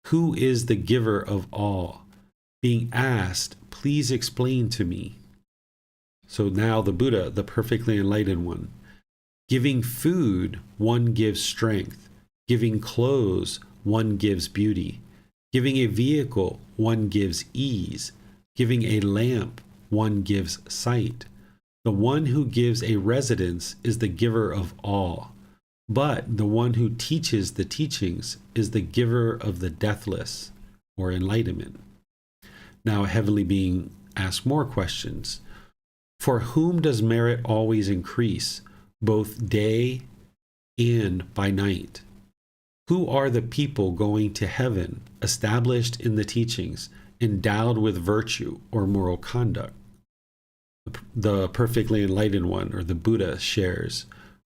Who is the giver of all? Being asked, please explain to me. So now the Buddha, the perfectly enlightened one. Giving food, one gives strength. Giving clothes, one gives beauty. Giving a vehicle, one gives ease. Giving a lamp, one gives sight. The one who gives a residence is the giver of all. But the one who teaches the teachings is the giver of the deathless, or enlightenment. Now a heavenly being asks more questions. For whom does merit always increase, both day and by night? Who are the people going to heaven, established in the teachings, endowed with virtue or moral conduct? The perfectly enlightened one, or the Buddha, shares.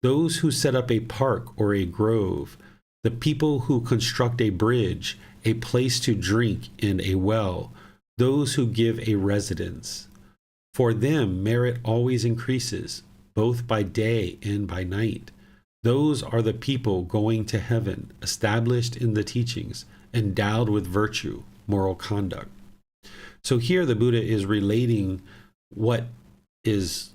Those who set up a park or a grove, the people who construct a bridge, a place to drink, and a well, those who give a residence. For them, merit always increases, both by day and by night. Those are the people going to heaven, established in the teachings, endowed with virtue, moral conduct. So here the Buddha is relating what is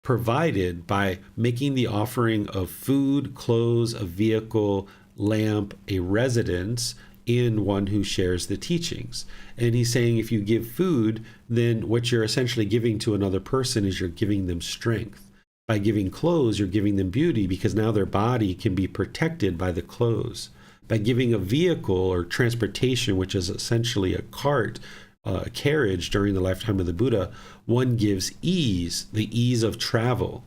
provided by making the offering of food, clothes, a vehicle, lamp, a residence, in one who shares the teachings. And he's saying if you give food, then what you're essentially giving to another person is you're giving them strength. By giving clothes, you're giving them beauty because now their body can be protected by the clothes. By giving a vehicle or transportation, which is essentially a cart, a carriage during the lifetime of the Buddha, one gives ease, the ease of travel.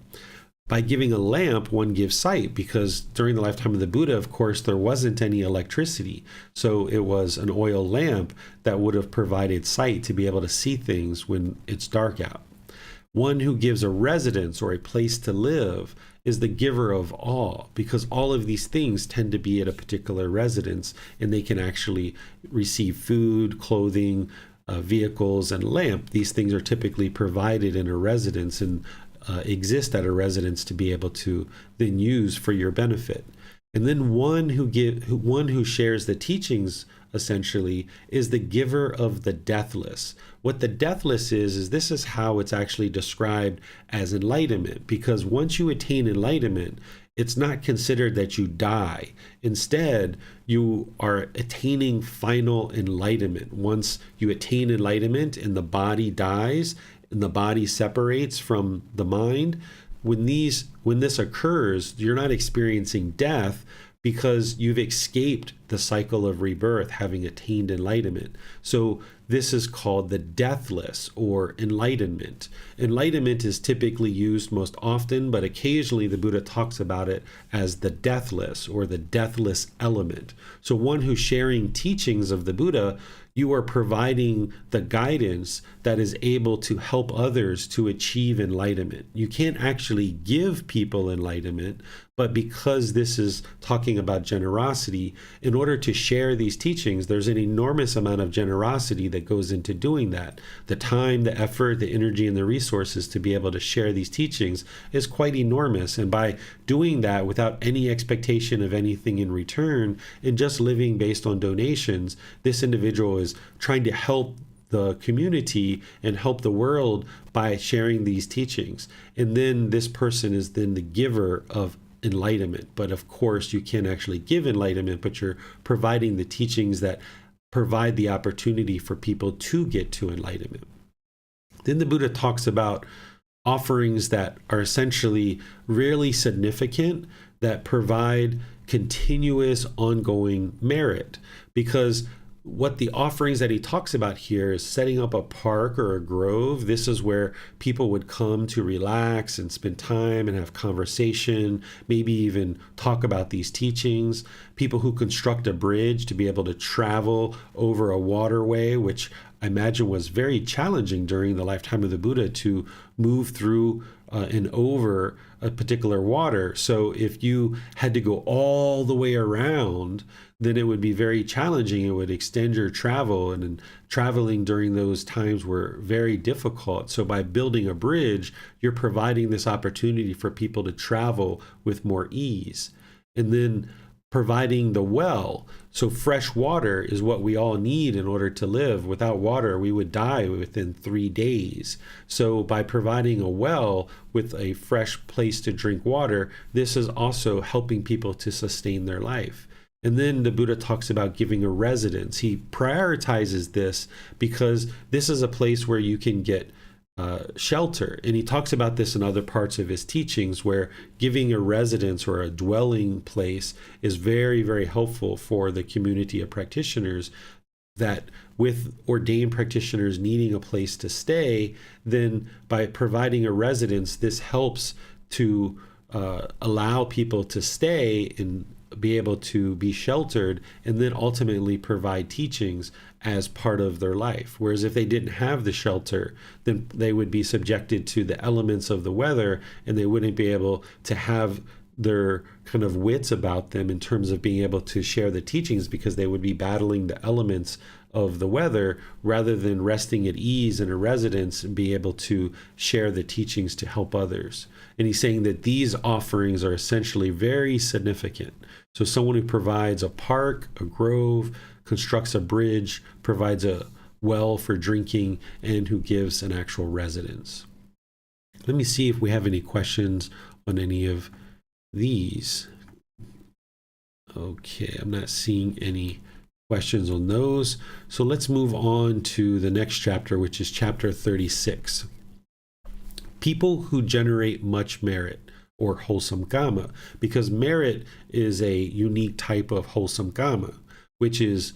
By giving a lamp, one gives sight, because during the lifetime of the Buddha, of course, there wasn't any electricity. So it was an oil lamp that would have provided sight to be able to see things when it's dark out. One who gives a residence or a place to live is the giver of all, because all of these things tend to be at a particular residence, and they can actually receive food, clothing, vehicles, and lamp. These things are typically provided in a residence and exist at a residence to be able to then use for your benefit. And then one who shares the teachings essentially is the giver of the deathless. What the deathless is this is how it's actually described as enlightenment, because once you attain enlightenment, it's not considered that you die. Instead, you are attaining final enlightenment. Once you attain enlightenment and the body dies and the body separates from the mind, when this occurs, you're not experiencing death because you've escaped the cycle of rebirth, having attained enlightenment. So this is called the deathless, or enlightenment. Enlightenment is typically used most often, but occasionally the Buddha talks about it as the deathless, or the deathless element. So one who's sharing teachings of the Buddha you are providing the guidance that is able to help others to achieve enlightenment. You can't actually give people enlightenment, but because this is talking about generosity, in order to share these teachings, there's an enormous amount of generosity that goes into doing that. The time, the effort, the energy, and the resources to be able to share these teachings is quite enormous. And by doing that without any expectation of anything in return and just living based on donations, this individual is trying to help the community and help the world by sharing these teachings. And then this person is then the giver of enlightenment. But of course, you can't actually give enlightenment, but you're providing the teachings that provide the opportunity for people to get to enlightenment. Then the Buddha talks about offerings that are essentially really significant, that provide continuous ongoing merit. Because what the offerings that he talks about here is setting up a park or a grove. This is where people would come to relax and spend time and have conversation, maybe even talk about these teachings. People who construct a bridge to be able to travel over a waterway, which I imagine was very challenging during the lifetime of the Buddha to move through and over a particular water. So if you had to go all the way around, then it would be very challenging. It would extend your travel, and traveling during those times were very difficult. So by building a bridge, you're providing this opportunity for people to travel with more ease. And then providing the well. So fresh water is what we all need in order to live. Without water, we would die within 3 days. So by providing a well with a fresh place to drink water, this is also helping people to sustain their life. And then the Buddha talks about giving a residence. He prioritizes this because this is a place where you can get shelter. And he talks about this in other parts of his teachings, where giving a residence or a dwelling place is very, very helpful for the community of practitioners. That with ordained practitioners needing a place to stay, then by providing a residence, this helps to allow people to stay and be able to be sheltered, and then ultimately provide teachings as part of their life. Whereas if they didn't have the shelter, then they would be subjected to the elements of the weather, and they wouldn't be able to have their kind of wits about them in terms of being able to share the teachings, because they would be battling the elements of the weather rather than resting at ease in a residence and be able to share the teachings to help others. And he's saying that these offerings are essentially very significant. So someone who provides a park, a grove, constructs a bridge, provides a well for drinking, and who gives an actual residence. Let me see if we have any questions on any of these. Okay, I'm not seeing any questions on those. So let's move on to the next chapter, which is chapter 36. People who generate much merit, or wholesome karma, because merit is a unique type of wholesome karma, which is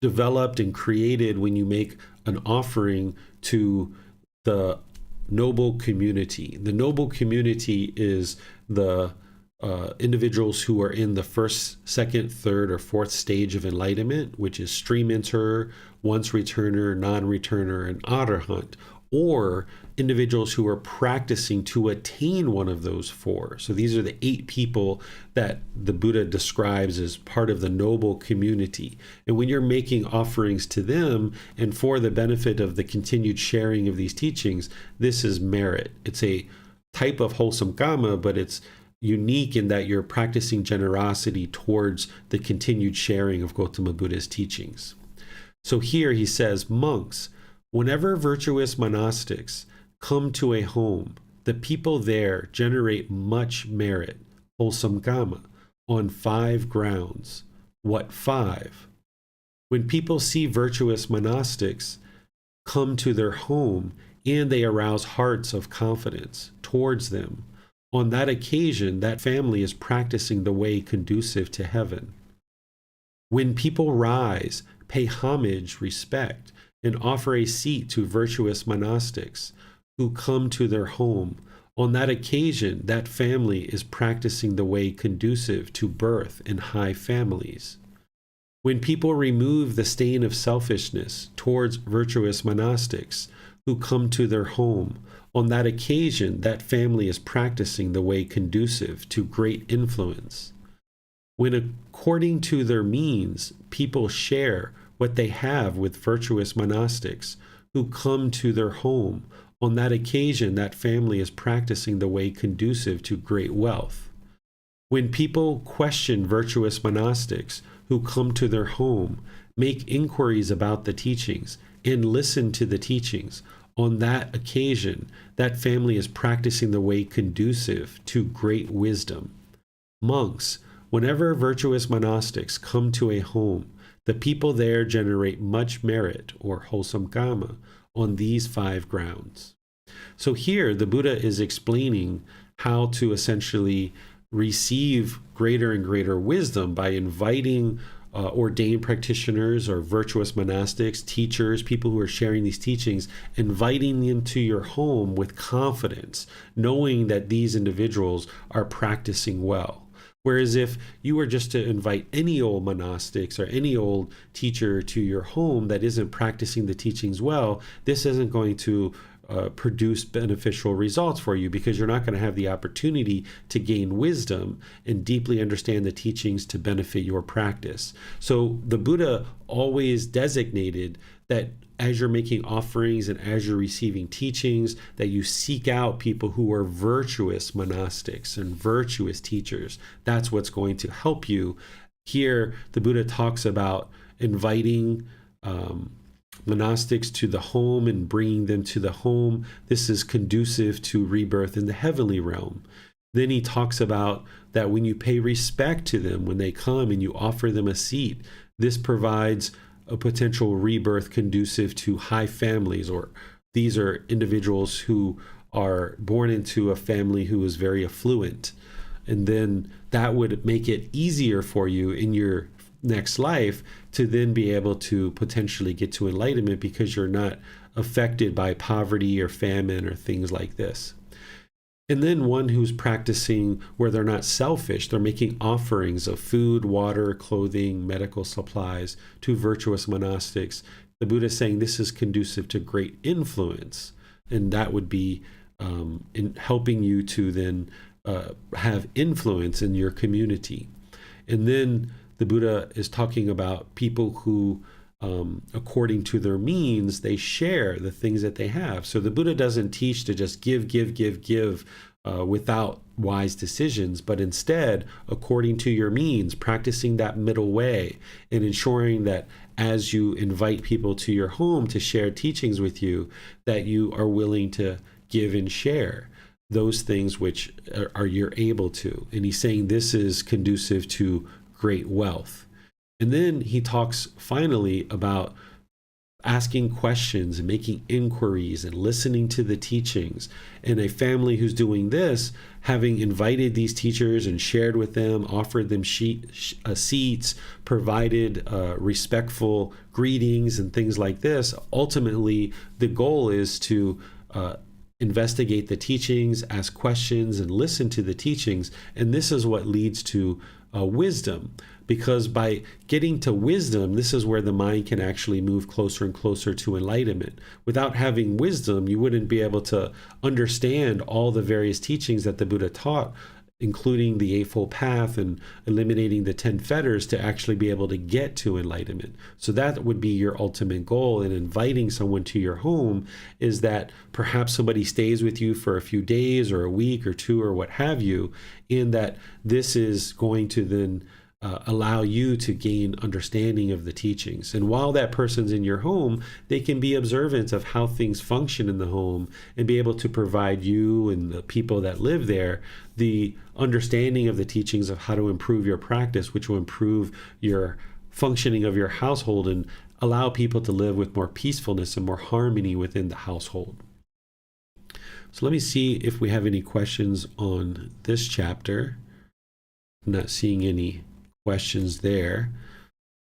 developed and created when you make an offering to the noble community. The noble community is the individuals who are in the first, second, third, or fourth stage of enlightenment, which is stream enterer, once returner, non-returner, and arahant, or individuals who are practicing to attain one of those four. So these are the 8 people that the Buddha describes as part of the noble community. And when you're making offerings to them and for the benefit of the continued sharing of these teachings, this is merit. It's a type of wholesome karma, but it's unique in that you're practicing generosity towards the continued sharing of Gotama Buddha's teachings. So here he says, monks, whenever virtuous monastics come to a home, the people there generate much merit, wholesome karma, on 5 grounds. What 5? When people see virtuous monastics come to their home and they arouse hearts of confidence towards them, on that occasion, that family is practicing the way conducive to heaven. When people rise, pay homage, respect, and offer a seat to virtuous monastics who come to their home, on that occasion, that family is practicing the way conducive to birth in high families. When people remove the stain of selfishness towards virtuous monastics who come to their home, on that occasion that family is practicing the way conducive to great influence. When according to their means, people share what they have with virtuous monastics who come to their home, on that occasion that family is practicing the way conducive to great wealth. When people question virtuous monastics who come to their home, make inquiries about the teachings, and listen to the teachings, on that occasion that family is practicing the way conducive to great wisdom. Monks, whenever virtuous monastics come to a home, the people there generate much merit or wholesome karma on these 5 grounds. So here the Buddha is explaining how to essentially receive greater and greater wisdom by inviting ordained practitioners or virtuous monastics, teachers, people who are sharing these teachings, inviting them to your home with confidence, knowing that these individuals are practicing well. Whereas if you were just to invite any old monastics or any old teacher to your home that isn't practicing the teachings well, this isn't going to produce beneficial results for you, because you're not going to have the opportunity to gain wisdom and deeply understand the teachings to benefit your practice. So the Buddha always designated that as you're making offerings and as you're receiving teachings, that you seek out people who are virtuous monastics and virtuous teachers. That's what's going to help you. Here, the Buddha talks about inviting monastics to the home and bringing them to the home. This is conducive to rebirth in the heavenly realm. Then he talks about that when you pay respect to them, when they come and you offer them a seat, this provides a potential rebirth conducive to high families, or these are individuals who are born into a family who is very affluent. And then that would make it easier for you in your next life to then be able to potentially get to enlightenment, because you're not affected by poverty or famine or things like this. And then one who's practicing where they're not selfish, they're making offerings of food, water, clothing, medical supplies to virtuous monastics. The Buddha is saying this is conducive to great influence, and that would be in helping you to then have influence in your community. And then the Buddha is talking about people who, according to their means, they share the things that they have. So the Buddha doesn't teach to just give without wise decisions, but instead, according to your means, practicing that middle way and ensuring that as you invite people to your home to share teachings with you, that you are willing to give and share those things which are you're able to. And he's saying this is conducive to great wealth. And then he talks finally about asking questions and making inquiries and listening to the teachings. And a family who's doing this, having invited these teachers and shared with them, offered them seats, provided respectful greetings and things like this, ultimately the goal is to investigate the teachings, ask questions, and listen to the teachings. And this is what leads to wisdom, because by getting to wisdom, this is where the mind can actually move closer and closer to enlightenment. Without having wisdom, you wouldn't be able to understand all the various teachings that the Buddha taught, including the Eightfold Path and eliminating the 10 fetters, to actually be able to get to enlightenment. So that would be your ultimate goal in inviting someone to your home, is that perhaps somebody stays with you for a few days or a week or 2 or what have you, and that this is going to then allow you to gain understanding of the teachings. And while that person's in your home, they can be observant of how things function in the home and be able to provide you and the people that live there the understanding of the teachings of how to improve your practice, which will improve your functioning of your household and allow people to live with more peacefulness and more harmony within the household. So let me see if we have any questions on this chapter. I'm not seeing any questions there.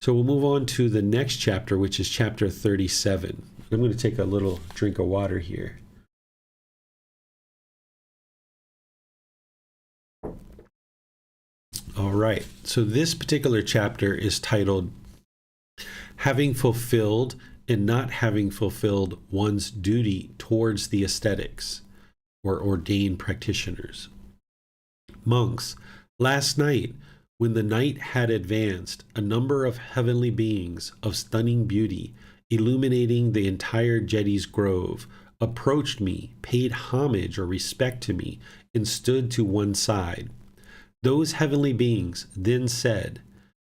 So we'll move on to the next chapter, which is chapter 37. I'm going to take a little drink of water here. All right. So this particular chapter is titled having fulfilled and not having fulfilled one's duty towards the ascetics or ordained practitioners. Monks, last night, when the night had advanced, a number of heavenly beings of stunning beauty, illuminating the entire Jeti's grove, approached me, paid homage or respect to me, and stood to one side. Those heavenly beings then said,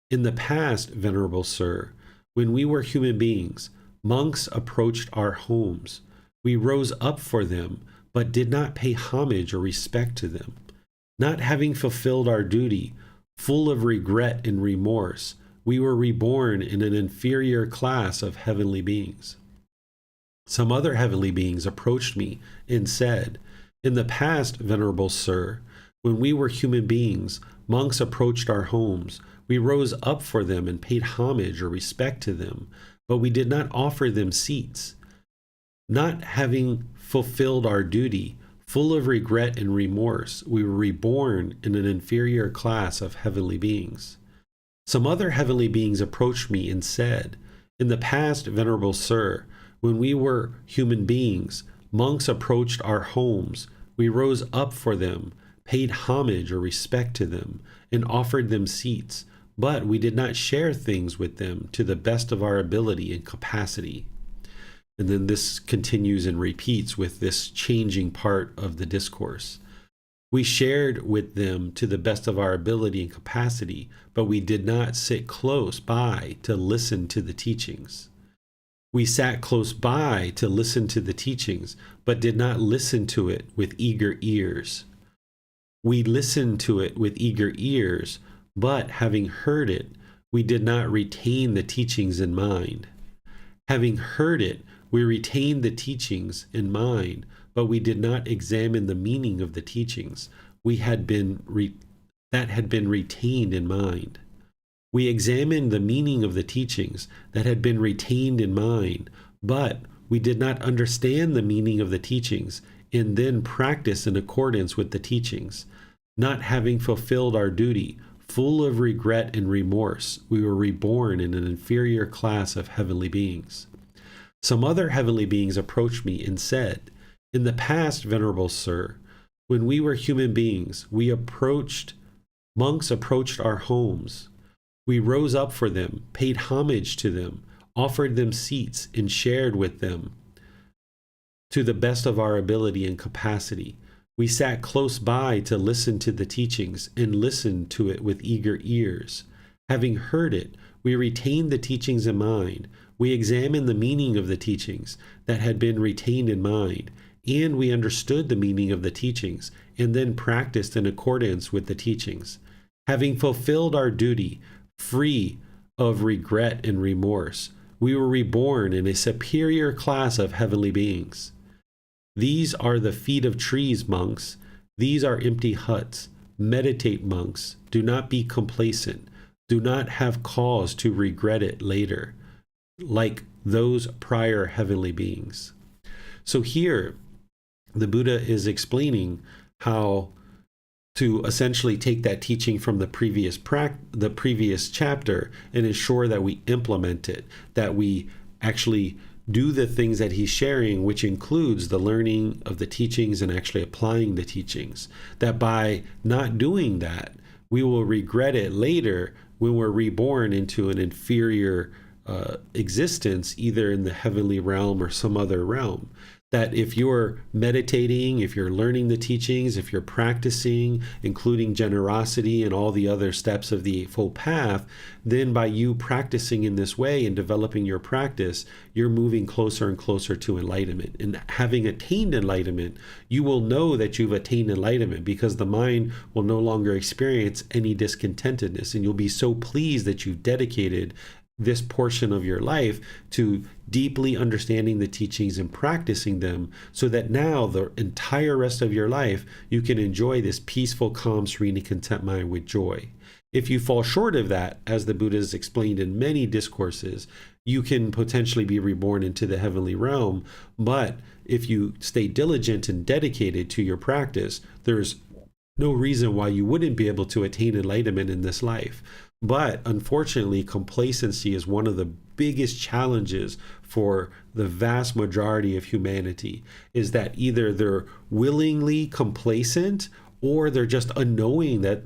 "In the past, Venerable Sir, when we were human beings, monks approached our homes. We rose up for them, but did not pay homage or respect to them. Not having fulfilled our duty, full of regret and remorse, we were reborn in an inferior class of heavenly beings. Some other heavenly beings approached me and said, "In the past, Venerable Sir, when we were human beings, monks approached our homes. We rose up for them and paid homage or respect to them, but we did not offer them seats. Not having fulfilled our duty, full of regret and remorse, we were reborn in an inferior class of heavenly beings." Some other heavenly beings approached me and said, "In the past, Venerable Sir, when we were human beings, monks approached our homes. We rose up for them, paid homage or respect to them, and offered them seats, but we did not share things with them to the best of our ability and capacity." And then this continues and repeats with this changing part of the discourse. "We shared with them to the best of our ability and capacity, but we did not sit close by to listen to the teachings. We sat close by to listen to the teachings, but did not listen to it with eager ears. We listened to it with eager ears, but having heard it, we did not retain the teachings in mind. Having heard it, we retained the teachings in mind, but we did not examine the meaning of the teachings that had been retained in mind. We examined the meaning of the teachings that had been retained in mind, but we did not understand the meaning of the teachings and then practice in accordance with the teachings. Not having fulfilled our duty, full of regret and remorse, we were reborn in an inferior class of heavenly beings. Some other heavenly beings approached me and said, "In the past, Venerable Sir, when we were human beings, monks approached our homes. We rose up for them, paid homage to them, offered them seats, and shared with them to the best of our ability and capacity. We sat close by to listen to the teachings and listened to it with eager ears. Having heard it, we retained the teachings in mind. We examined the meaning of the teachings that had been retained in mind, and we understood the meaning of the teachings, and then practiced in accordance with the teachings. Having fulfilled our duty, free of regret and remorse, we were reborn in a superior class of heavenly beings. These are the feet of trees, monks. These are empty huts. Meditate, monks. Do not be complacent. Do not have cause to regret it later, like those prior heavenly beings." So here, the Buddha is explaining how to essentially take that teaching from the previous chapter and ensure that we implement it, that we actually do the things that he's sharing, which includes the learning of the teachings and actually applying the teachings. That by not doing that, we will regret it later when we're reborn into an inferior existence, either in the heavenly realm or some other realm. That if you're meditating, if you're learning the teachings, if you're practicing, including generosity and all the other steps of the Eightfold Path, then by you practicing in this way and developing your practice, you're moving closer and closer to enlightenment. And having attained enlightenment, you will know that you've attained enlightenment because the mind will no longer experience any discontentedness, and you'll be so pleased that you've dedicated this portion of your life to deeply understanding the teachings and practicing them, so that now the entire rest of your life you can enjoy this peaceful, calm, serene, and content mind with joy. If you fall short of that, as the Buddha has explained in many discourses, you can potentially be reborn into the heavenly realm. But if you stay diligent and dedicated to your practice, there's no reason why you wouldn't be able to attain enlightenment in this life. But unfortunately, complacency is one of the biggest challenges for the vast majority of humanity, is that either they're willingly complacent or they're just unknowing that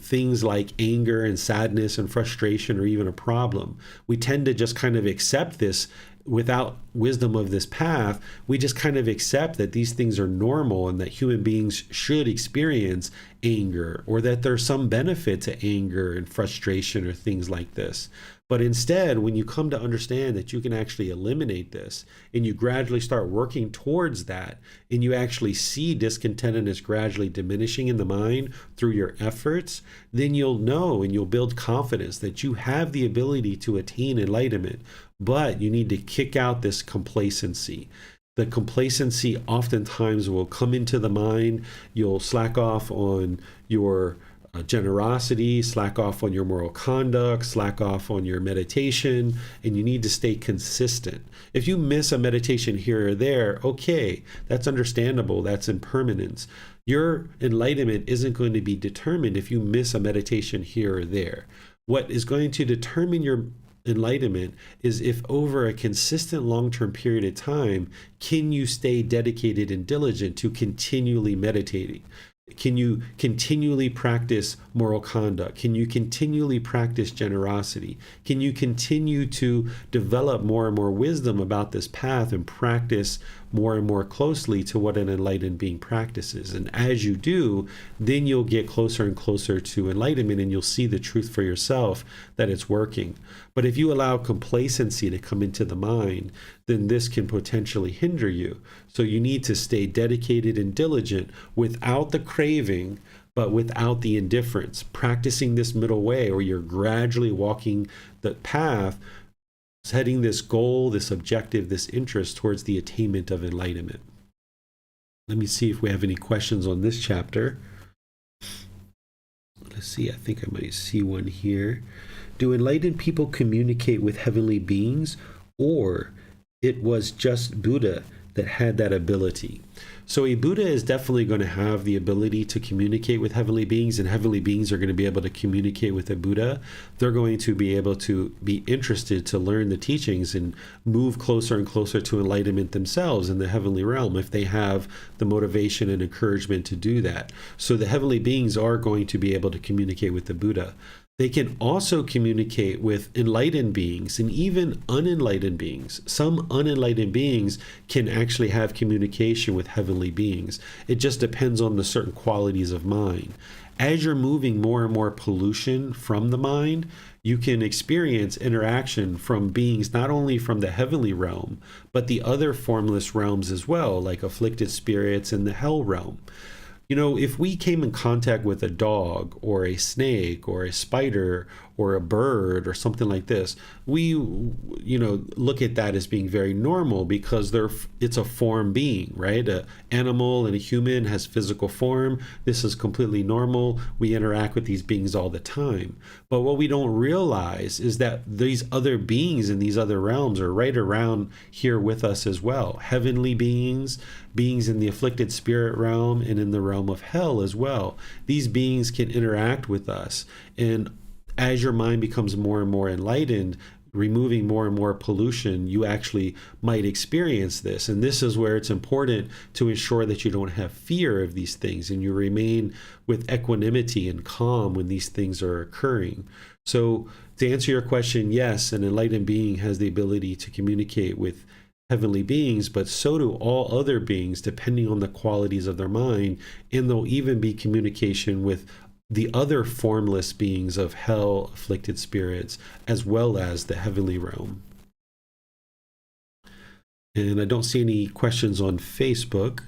things like anger and sadness and frustration are even a problem. We tend to just kind of accept this without wisdom of this path. We just kind of accept that these things are normal and that human beings should experience anger, or that there's some benefit to anger and frustration or things like this. But instead, when you come to understand that you can actually eliminate this, and you gradually start working towards that, and you actually see discontentedness gradually diminishing in the mind through your efforts, then you'll know and you'll build confidence that you have the ability to attain enlightenment. But you need to kick out this complacency. The complacency oftentimes will come into the mind. You'll slack off on your generosity, slack off on your moral conduct, slack off on your meditation, and you need to stay consistent. If you miss a meditation here or there, okay, that's understandable. That's impermanence. Your enlightenment isn't going to be determined if you miss a meditation here or there. What is going to determine your enlightenment is if over a consistent long-term period of time, can you stay dedicated and diligent to continually meditating? Can you continually practice moral conduct? Can you continually practice generosity? Can you continue to develop more and more wisdom about this path and practice more and more closely to what an enlightened being practices? And as you do, then you'll get closer and closer to enlightenment, and you'll see the truth for yourself that it's working. But if you allow complacency to come into the mind, then this can potentially hinder you. So you need to stay dedicated and diligent without the craving, but without the indifference, practicing this middle way, or you're gradually walking the path, setting this goal, this objective, this interest towards the attainment of enlightenment. Let me see if we have any questions on this chapter. Let's see, I think I might see one here. Do enlightened people communicate with heavenly beings, or it was just Buddha that had that ability? So a Buddha is definitely going to have the ability to communicate with heavenly beings, and heavenly beings are going to be able to communicate with a Buddha. They're going to be able to be interested to learn the teachings and move closer and closer to enlightenment themselves in the heavenly realm if they have the motivation and encouragement to do that. So the heavenly beings are going to be able to communicate with the Buddha. They can also communicate with enlightened beings and even unenlightened beings. Some unenlightened beings can actually have communication with heavenly beings. It just depends on the certain qualities of mind. As you're moving more and more pollution from the mind, you can experience interaction from beings not only from the heavenly realm, but the other formless realms as well, like afflicted spirits and the hell realm. If we came in contact with a dog or a snake or a spider or a bird or something like this, we, look at that as being very normal because it's a form being, right? An animal and a human has physical form. This is completely normal. We interact with these beings all the time. But what we don't realize is that these other beings in these other realms are right around here with us as well. Heavenly beings, beings in the afflicted spirit realm, and in the realm of hell as well. These beings can interact with us. And as your mind becomes more and more enlightened, removing more and more pollution, you actually might experience this. And this is where it's important to ensure that you don't have fear of these things and you remain with equanimity and calm when these things are occurring. So to answer your question, yes, an enlightened being has the ability to communicate with heavenly beings, but so do all other beings depending on the qualities of their mind, and there'll even be communication with the other formless beings of hell, afflicted spirits, as well as the heavenly realm. And I don't see any questions on Facebook,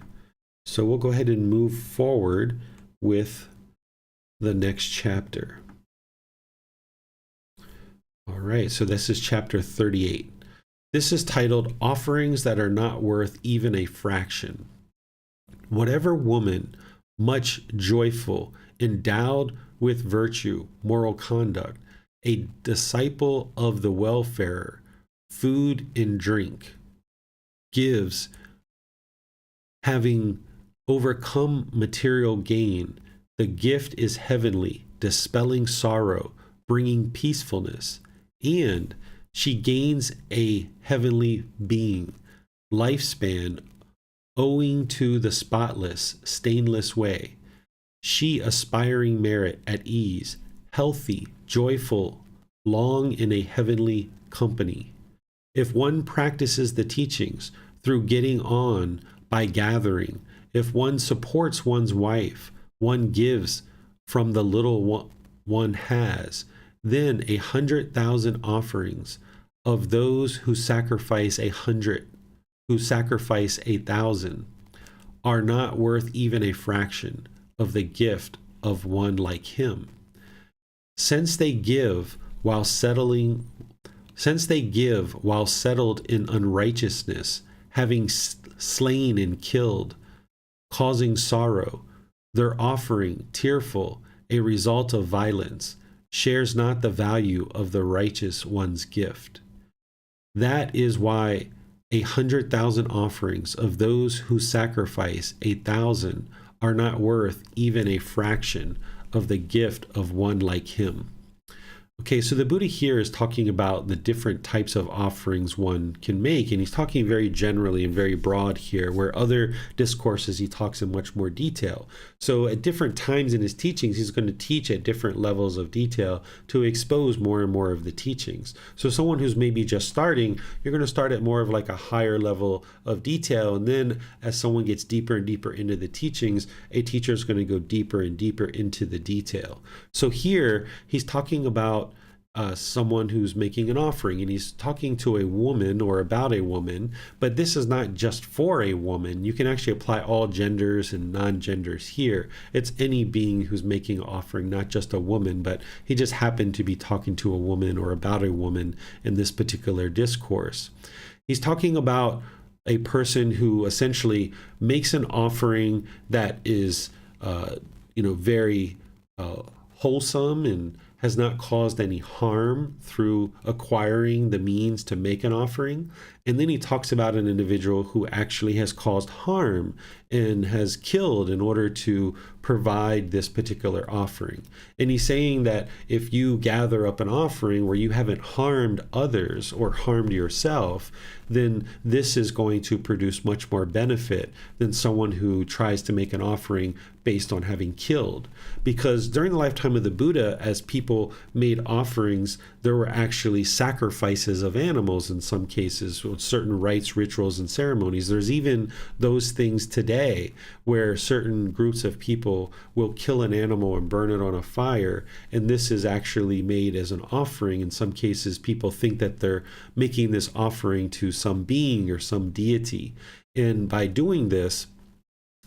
so we'll go ahead and move forward with the next chapter. All right, so this is chapter 38. This is titled Offerings That Are Not Worth Even a Fraction. Whatever woman, much joyful, endowed with virtue, moral conduct, a disciple of the welfarer, food and drink, gives, having overcome material gain, the gift is heavenly, dispelling sorrow, bringing peacefulness, and she gains a heavenly being, lifespan owing to the spotless, stainless way. She aspiring merit at ease, healthy, joyful, long in a heavenly company. If one practices the teachings through getting on by gathering, if one supports one's wife, one gives from the little one has, then 100,000 offerings of those who sacrifice 100, who sacrifice 1,000, are not worth even a fraction of the gift of one like him. Since they give while settled in unrighteousness, having slain and killed, causing sorrow, their offering, tearful, a result of violence, shares not the value of the righteous one's gift. That is why 100,000 offerings of those who sacrifice 1,000 are not worth even a fraction of the gift of one like him. Okay, so the Buddha here is talking about the different types of offerings one can make, and he's talking very generally and very broad here, where other discourses he talks in much more detail. So at different times in his teachings, he's going to teach at different levels of detail to expose more and more of the teachings. So someone who's maybe just starting, you're going to start at more of like a higher level of detail, and then as someone gets deeper and deeper into the teachings, a teacher is going to go deeper and deeper into the detail. So here he's talking about someone who's making an offering, and he's talking to a woman or about a woman, but this is not just for a woman. You can actually apply all genders and non-genders here. It's any being who's making an offering, not just a woman, but he just happened to be talking to a woman or about a woman in this particular discourse. He's talking about a person who essentially makes an offering that is very wholesome and has not caused any harm through acquiring the means to make an offering. And then he talks about an individual who actually has caused harm and has killed in order to provide this particular offering. And he's saying that if you gather up an offering where you haven't harmed others or harmed yourself, then this is going to produce much more benefit than someone who tries to make an offering based on having killed. Because during the lifetime of the Buddha, as people made offerings, there were actually sacrifices of animals in some cases, with certain rites, rituals, and ceremonies. There's even those things today where certain groups of people will kill an animal and burn it on a fire, and this is actually made as an offering. In some cases, people think that they're making this offering to some being or some deity, and by doing this,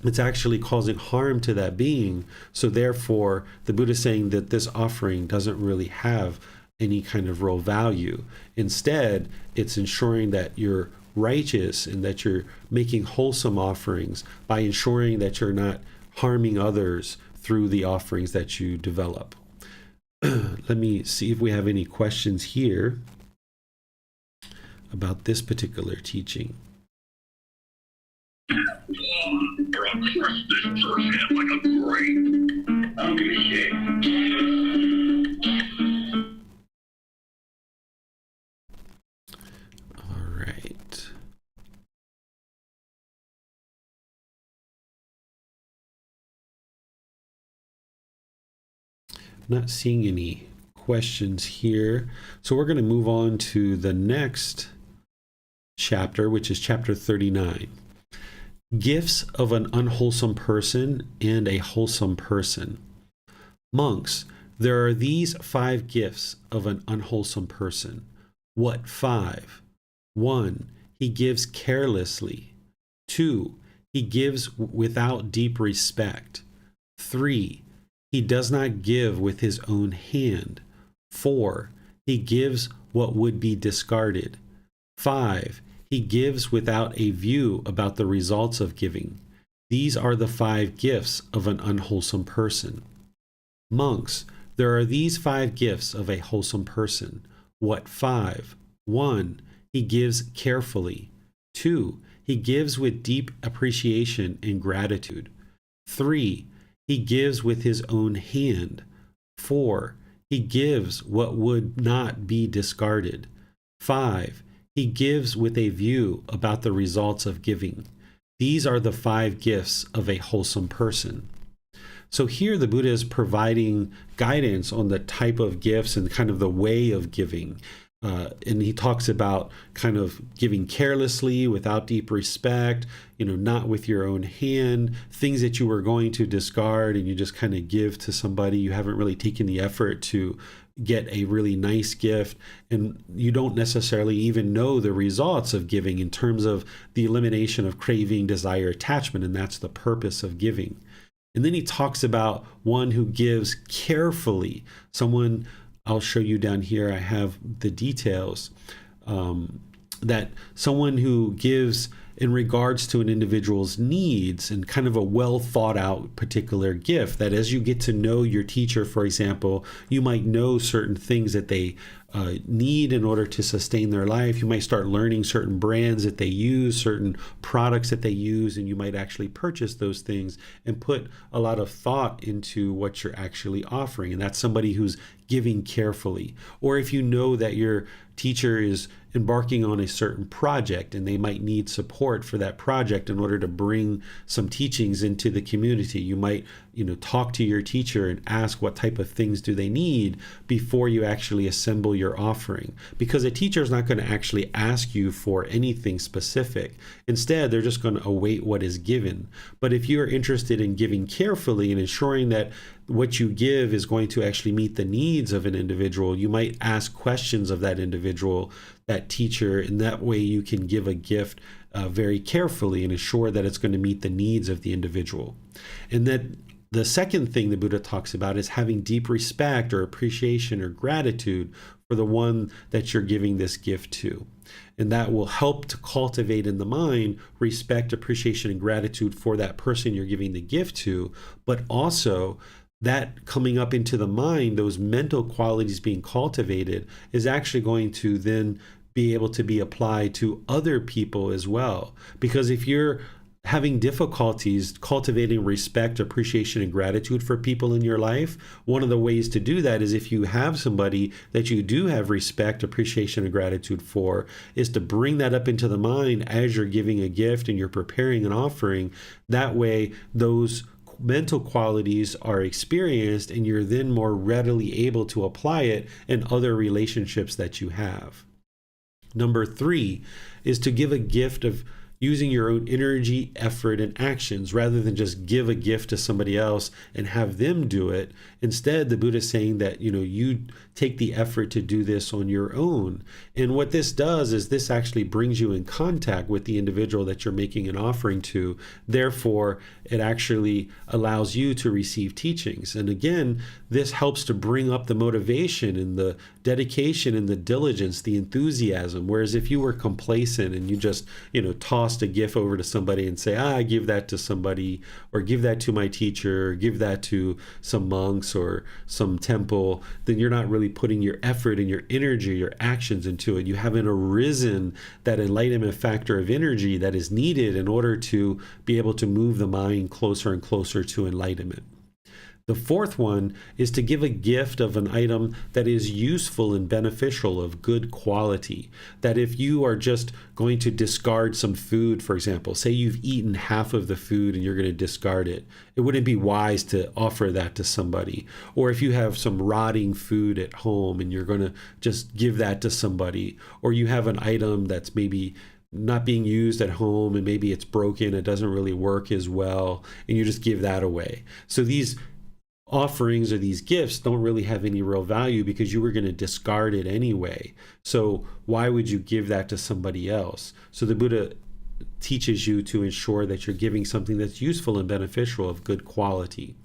it's actually causing harm to that being. So therefore, the Buddha is saying that this offering doesn't really have any kind of real value. Instead, it's ensuring that you're righteous and that you're making wholesome offerings by ensuring that you're not harming others through the offerings that you develop. Let me see if we have any questions here about this particular teaching. All right. Not seeing any questions here. So we're going to move on to the next chapter, which is chapter 39. Gifts of an unwholesome person and a wholesome person. Monks, there are these 5 gifts of an unwholesome person. What 5? 1. He gives carelessly. 2. He gives without deep respect. 3. He does not give with his own hand. 4. He gives what would be discarded. 5. He gives without a view about the results of giving. These are the 5 gifts of an unwholesome person. Monks, there are these 5 gifts of a wholesome person. What 5? 1. He gives carefully. 2. He gives with deep appreciation and gratitude. 3. He gives with his own hand. 4. He gives what would not be discarded. 5. He gives with a view about the results of giving. These are the 5 gifts of a wholesome person. So here the Buddha is providing guidance on the type of gifts and kind of the way of giving. And he talks about kind of giving carelessly, without deep respect, not with your own hand, things that you were going to discard and you just kind of give to somebody. You haven't really taken the effort to get a really nice gift, and you don't necessarily even know the results of giving in terms of the elimination of craving, desire, attachment, and that's the purpose of giving. And then he talks about one who gives carefully, someone, I'll show you down here, I have the details, that someone who gives in regards to an individual's needs and kind of a well thought out particular gift, that as you get to know your teacher, for example, you might know certain things that they need in order to sustain their life. You might start learning certain brands that they use, certain products that they use, and you might actually purchase those things and put a lot of thought into what you're actually offering. And that's somebody who's giving carefully. Or if you know that your teacher is embarking on a certain project and they might need support for that project in order to bring some teachings into the community, you might talk to your teacher and ask what type of things do they need before you actually assemble your offering, because a teacher is not going to actually ask you for anything specific. Instead, they're just going to await what is given. But if you're interested in giving carefully and ensuring that what you give is going to actually meet the needs of an individual, you might ask questions of that individual, that teacher, and that way you can give a gift very carefully and ensure that it's going to meet the needs of the individual. And that the second thing the Buddha talks about is having deep respect or appreciation or gratitude for the one that you're giving this gift to. And that will help to cultivate in the mind respect, appreciation, and gratitude for that person you're giving the gift to, but also that coming up into the mind, those mental qualities being cultivated, is actually going to then be able to be applied to other people as well. Because if you're having difficulties cultivating respect, appreciation, and gratitude for people in your life, one of the ways to do that is if you have somebody that you do have respect, appreciation, and gratitude for, is to bring that up into the mind as you're giving a gift and you're preparing an offering. That way, those mental qualities are experienced and you're then more readily able to apply it in other relationships that you have. Number 3 is to give a gift of using your own energy, effort, and actions rather than just give a gift to somebody else and have them do it. Instead, the Buddha is saying that, you take the effort to do this on your own. And what this does is this actually brings you in contact with the individual that you're making an offering to. Therefore, it actually allows you to receive teachings. And again, this helps to bring up the motivation and the dedication and the diligence, the enthusiasm. Whereas if you were complacent and you just, tossed a gift over to somebody and say, I give that to somebody, or give that to my teacher, or give that to some monks or some temple, then you're not really putting your effort and your energy, your actions into it. You haven't arisen that enlightenment factor of energy that is needed in order to be able to move the mind closer and closer to enlightenment. The fourth one is to give a gift of an item that is useful and beneficial, of good quality. That if you are just going to discard some food, for example, say you've eaten half of the food and you're going to discard it, it wouldn't be wise to offer that to somebody. Or if you have some rotting food at home and you're going to just give that to somebody, or you have an item that's maybe not being used at home and maybe it's broken, it doesn't really work as well, and you just give that away. So these offerings or these gifts don't really have any real value because you were going to discard it anyway. So why would you give that to somebody else? So the Buddha teaches you to ensure that you're giving something that's useful and beneficial, of good quality.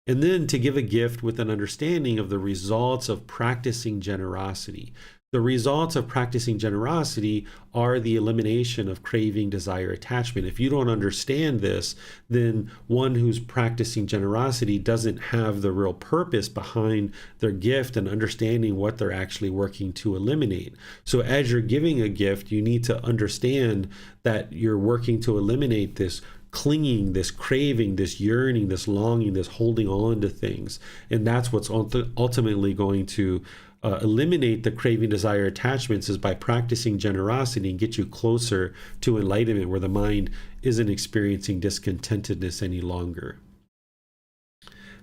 And then to give a gift with an understanding of the results of practicing generosity. The results of practicing generosity are the elimination of craving, desire, attachment. If you don't understand this, then one who's practicing generosity doesn't have the real purpose behind their gift and understanding what they're actually working to eliminate. So as you're giving a gift, you need to understand that you're working to eliminate this clinging, this craving, this yearning, this longing, this holding on to things. And that's what's ultimately going to eliminate the craving, desire, attachments, is by practicing generosity and get you closer to enlightenment, where the mind isn't experiencing discontentedness any longer.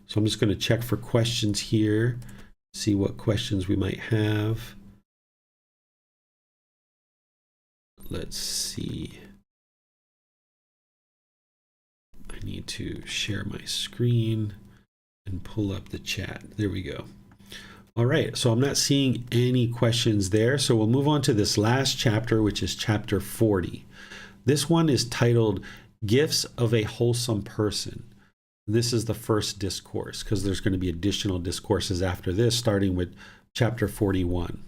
So I'm just going to check for questions here, see what questions we might have. Let's see. I need to share my screen and pull up the chat. There we go. All right, so I'm not seeing any questions there. So we'll move on to this last chapter, which is chapter 40. This one is titled Gifts of a Wholesome Person. This is the first discourse, because there's going to be additional discourses after this, starting with chapter 41.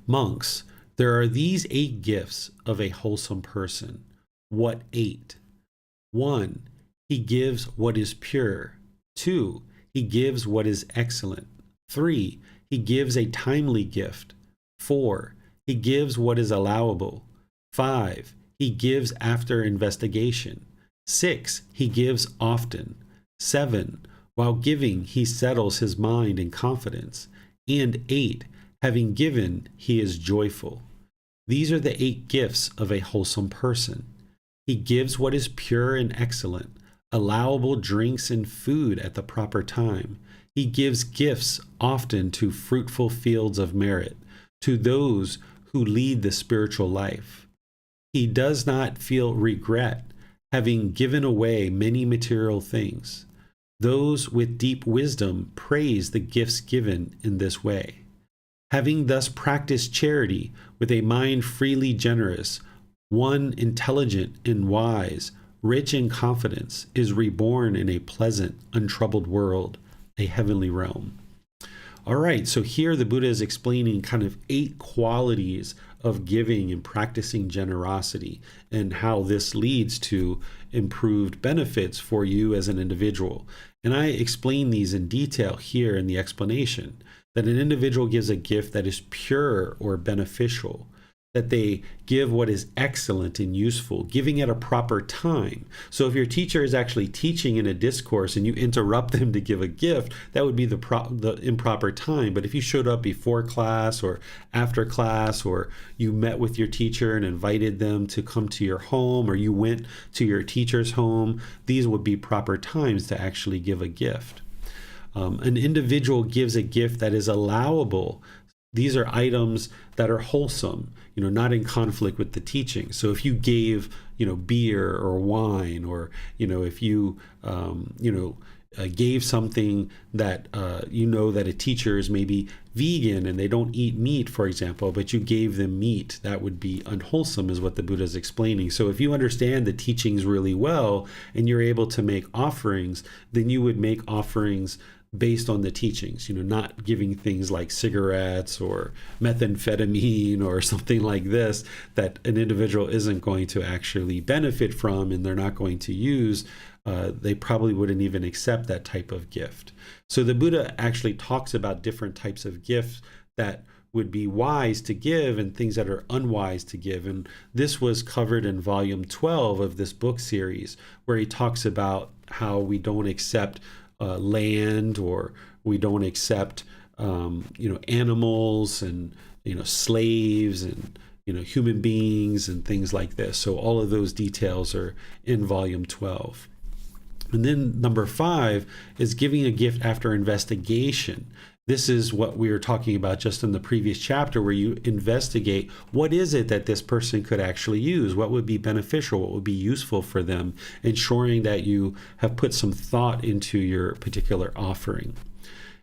Monks, there are these 8 gifts of a wholesome person. What 8? 1, he gives what is pure. 2, he gives what is excellent. 3, he gives a timely gift. 4, he gives what is allowable. 5, he gives after investigation. 6, he gives often. 7, while giving, he settles his mind in confidence. And 8, having given, he is joyful. These are the 8 gifts of a wholesome person. He gives what is pure and excellent, allowable drinks and food at the proper time. He gives gifts often to fruitful fields of merit, to those who lead the spiritual life. He does not feel regret, having given away many material things. Those with deep wisdom praise the gifts given in this way. Having thus practiced charity with a mind freely generous, one intelligent and wise, rich in confidence, is reborn in a pleasant, untroubled world, a heavenly realm. All right, so here the Buddha is explaining kind of 8 qualities of giving and practicing generosity, and how this leads to improved benefits for you as an individual. And I explain these in detail here in the explanation, that an individual gives a gift that is pure or beneficial, that they give what is excellent and useful, giving at a proper time. So if your teacher is actually teaching in a discourse and you interrupt them to give a gift, that would be the improper time. But if you showed up before class or after class, or you met with your teacher and invited them to come to your home, or you went to your teacher's home, these would be proper times to actually give a gift. An individual gives a gift that is allowable. These are items that are wholesome, not in conflict with the teaching. So if you gave, beer or wine, or, if you, gave something that, that a teacher is maybe vegan and they don't eat meat, for example, but you gave them meat, that would be unwholesome, is what the Buddha is explaining. So if you understand the teachings really well and you're able to make offerings, then you would make offerings based on the teachings, not giving things like cigarettes or methamphetamine or something like this that an individual isn't going to actually benefit from and they're not going to use. They probably wouldn't even accept that type of gift. So the Buddha actually talks about different types of gifts that would be wise to give and things that are unwise to give. And this was covered in volume 12 of this book series, where he talks about how we don't accept land, or we don't accept animals and slaves and human beings and things like this. So all of those details are in volume 12. And then number 5 is giving a gift after investigation. This is what we were talking about just in the previous chapter, where you investigate what is it that this person could actually use, what would be beneficial, what would be useful for them, ensuring that you have put some thought into your particular offering.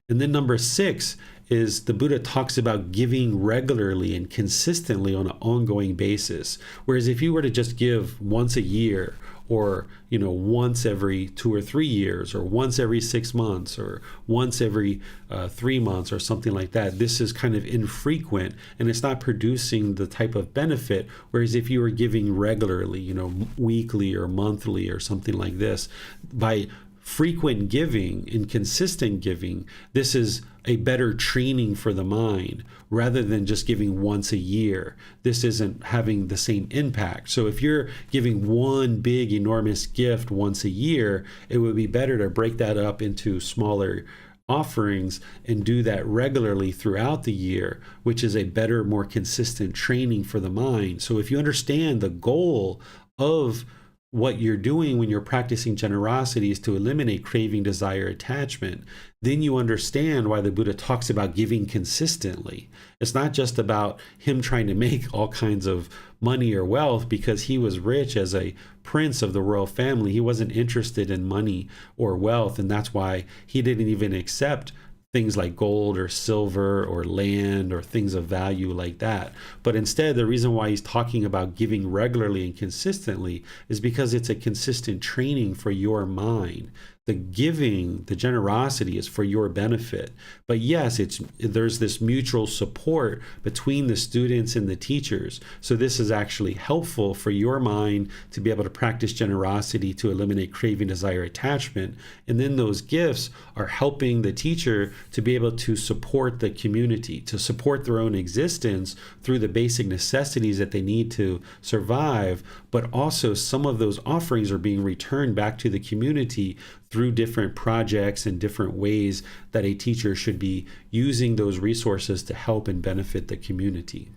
And then number 6 is the Buddha talks about giving regularly and consistently on an ongoing basis. Whereas if you were to just give once a year, or once every 2 or 3 years, or once every 6 months, or once every 3 months, or something like that, this is kind of infrequent and it's not producing the type of benefit. Whereas if you were giving regularly, weekly or monthly or something like this, by frequent giving and consistent giving, this is a better training for the mind rather than just giving once a year. This isn't having the same impact. So if you're giving one big, enormous gift once a year, it would be better to break that up into smaller offerings and do that regularly throughout the year, which is a better, more consistent training for the mind. So if you understand the goal of what you're doing when you're practicing generosity is to eliminate craving, desire, attachment, then you understand why the Buddha talks about giving consistently. It's not just about him trying to make all kinds of money or wealth because he was rich as a prince of the royal family. He wasn't interested in money or wealth, and that's why he didn't even accept things like gold or silver or land or things of value like that. But instead, the reason why he's talking about giving regularly and consistently is because it's a consistent training for your mind. The giving, the generosity is for your benefit. But yes, there's this mutual support between the students and the teachers. So this is actually helpful for your mind to be able to practice generosity to eliminate craving, desire, attachment. And then those gifts are helping the teacher to be able to support the community, to support their own existence through the basic necessities that they need to survive. But also some of those offerings are being returned back to the community through different projects and different ways that a teacher should be using those resources to help and benefit the community.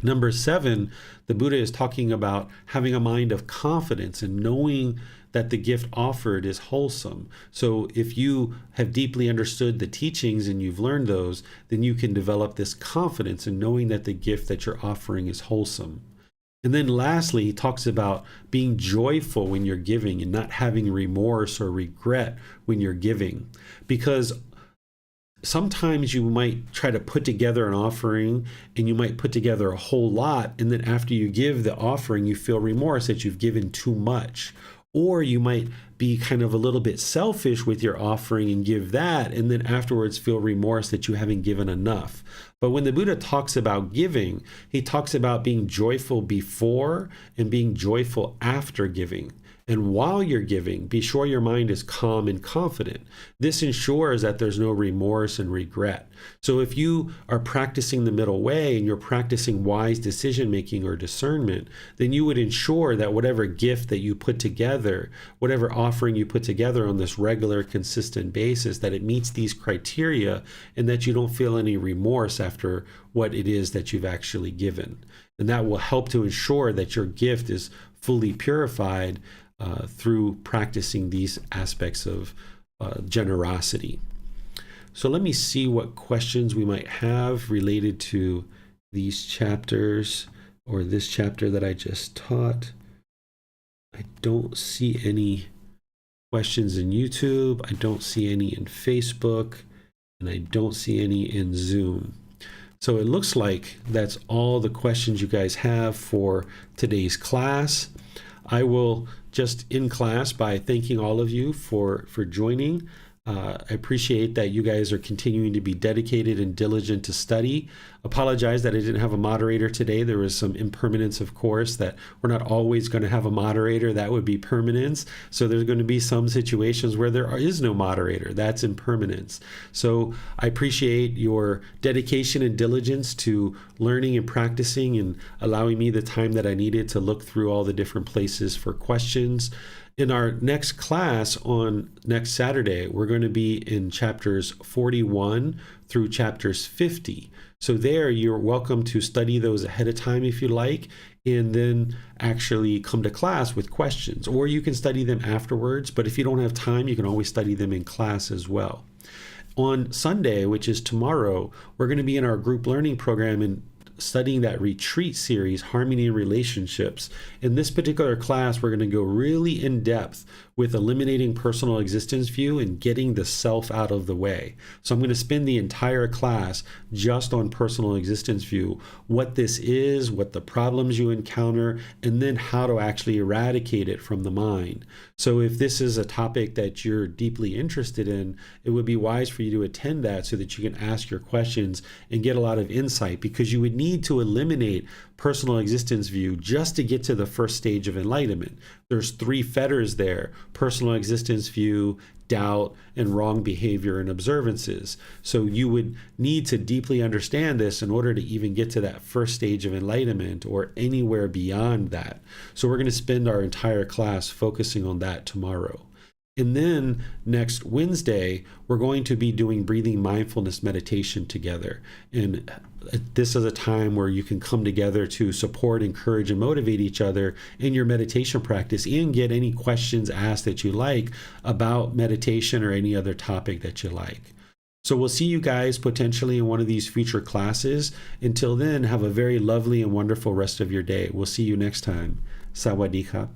Number 7, the Buddha is talking about having a mind of confidence and knowing that the gift offered is wholesome. So if you have deeply understood the teachings and you've learned those, then you can develop this confidence in knowing that the gift that you're offering is wholesome. And then lastly, he talks about being joyful when you're giving and not having remorse or regret when you're giving. Because sometimes you might try to put together an offering and you might put together a whole lot. And then after you give the offering, you feel remorse that you've given too much. Or you might be kind of a little bit selfish with your offering and give that, and then afterwards feel remorse that you haven't given enough. But when the Buddha talks about giving, he talks about being joyful before and being joyful after giving. And while you're giving, be sure your mind is calm and confident. This ensures that there's no remorse and regret. So if you are practicing the middle way and you're practicing wise decision making or discernment, then you would ensure that whatever gift that you put together, whatever offering you put together on this regular, consistent basis, that it meets these criteria and that you don't feel any remorse after what it is that you've actually given. And that will help to ensure that your gift is fully purified through practicing these aspects of generosity. So let me see what questions we might have related to these chapters or this chapter that I just taught. I don't see any questions in YouTube. I don't see any in Facebook, and I don't see any in Zoom. So it looks like that's all the questions you guys have for today's class. I will just end class by thanking all of you for joining. I appreciate that you guys are continuing to be dedicated and diligent to study. Apologize that I didn't have a moderator today. There was some impermanence, of course, that we're not always going to have a moderator. That would be permanence. So there's going to be some situations where there is no moderator. That's impermanence. So I appreciate your dedication and diligence to learning and practicing and allowing me the time that I needed to look through all the different places for questions. In our next class on next Saturday, we're going to be in chapters 41 through chapters 50. So there, you're welcome to study those ahead of time if you like, and then actually come to class with questions. Or you can study them afterwards, but if you don't have time, you can always study them in class as well. On Sunday, which is tomorrow, we're going to be in our group learning program and studying that retreat series, Harmony in Relationships. In this particular class, we're going to go really in depth with eliminating personal existence view and getting the self out of the way. So I'm going to spend the entire class just on personal existence view, what this is, what the problems you encounter, and then how to actually eradicate it from the mind. So if this is a topic that you're deeply interested in, it would be wise for you to attend that so that you can ask your questions and get a lot of insight, because you would need to eliminate personal existence view just to get to the first stage of enlightenment. There's 3 fetters there personal existence view, doubt, and wrong behavior and observances. So you would need to deeply understand this in order to even get to that first stage of enlightenment or anywhere beyond that. So we're going to spend our entire class focusing on that tomorrow. And then next Wednesday, we're going to be doing breathing mindfulness meditation together. And this is a time where you can come together to support, encourage, and motivate each other in your meditation practice and get any questions asked that you like about meditation or any other topic that you like. So we'll see you guys potentially in one of these future classes. Until then, have a very lovely and wonderful rest of your day. We'll see you next time. Sawadee ka.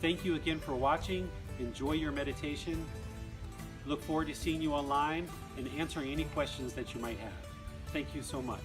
Thank you again for watching. Enjoy your meditation. Look forward to seeing you online and answering any questions that you might have. Thank you so much.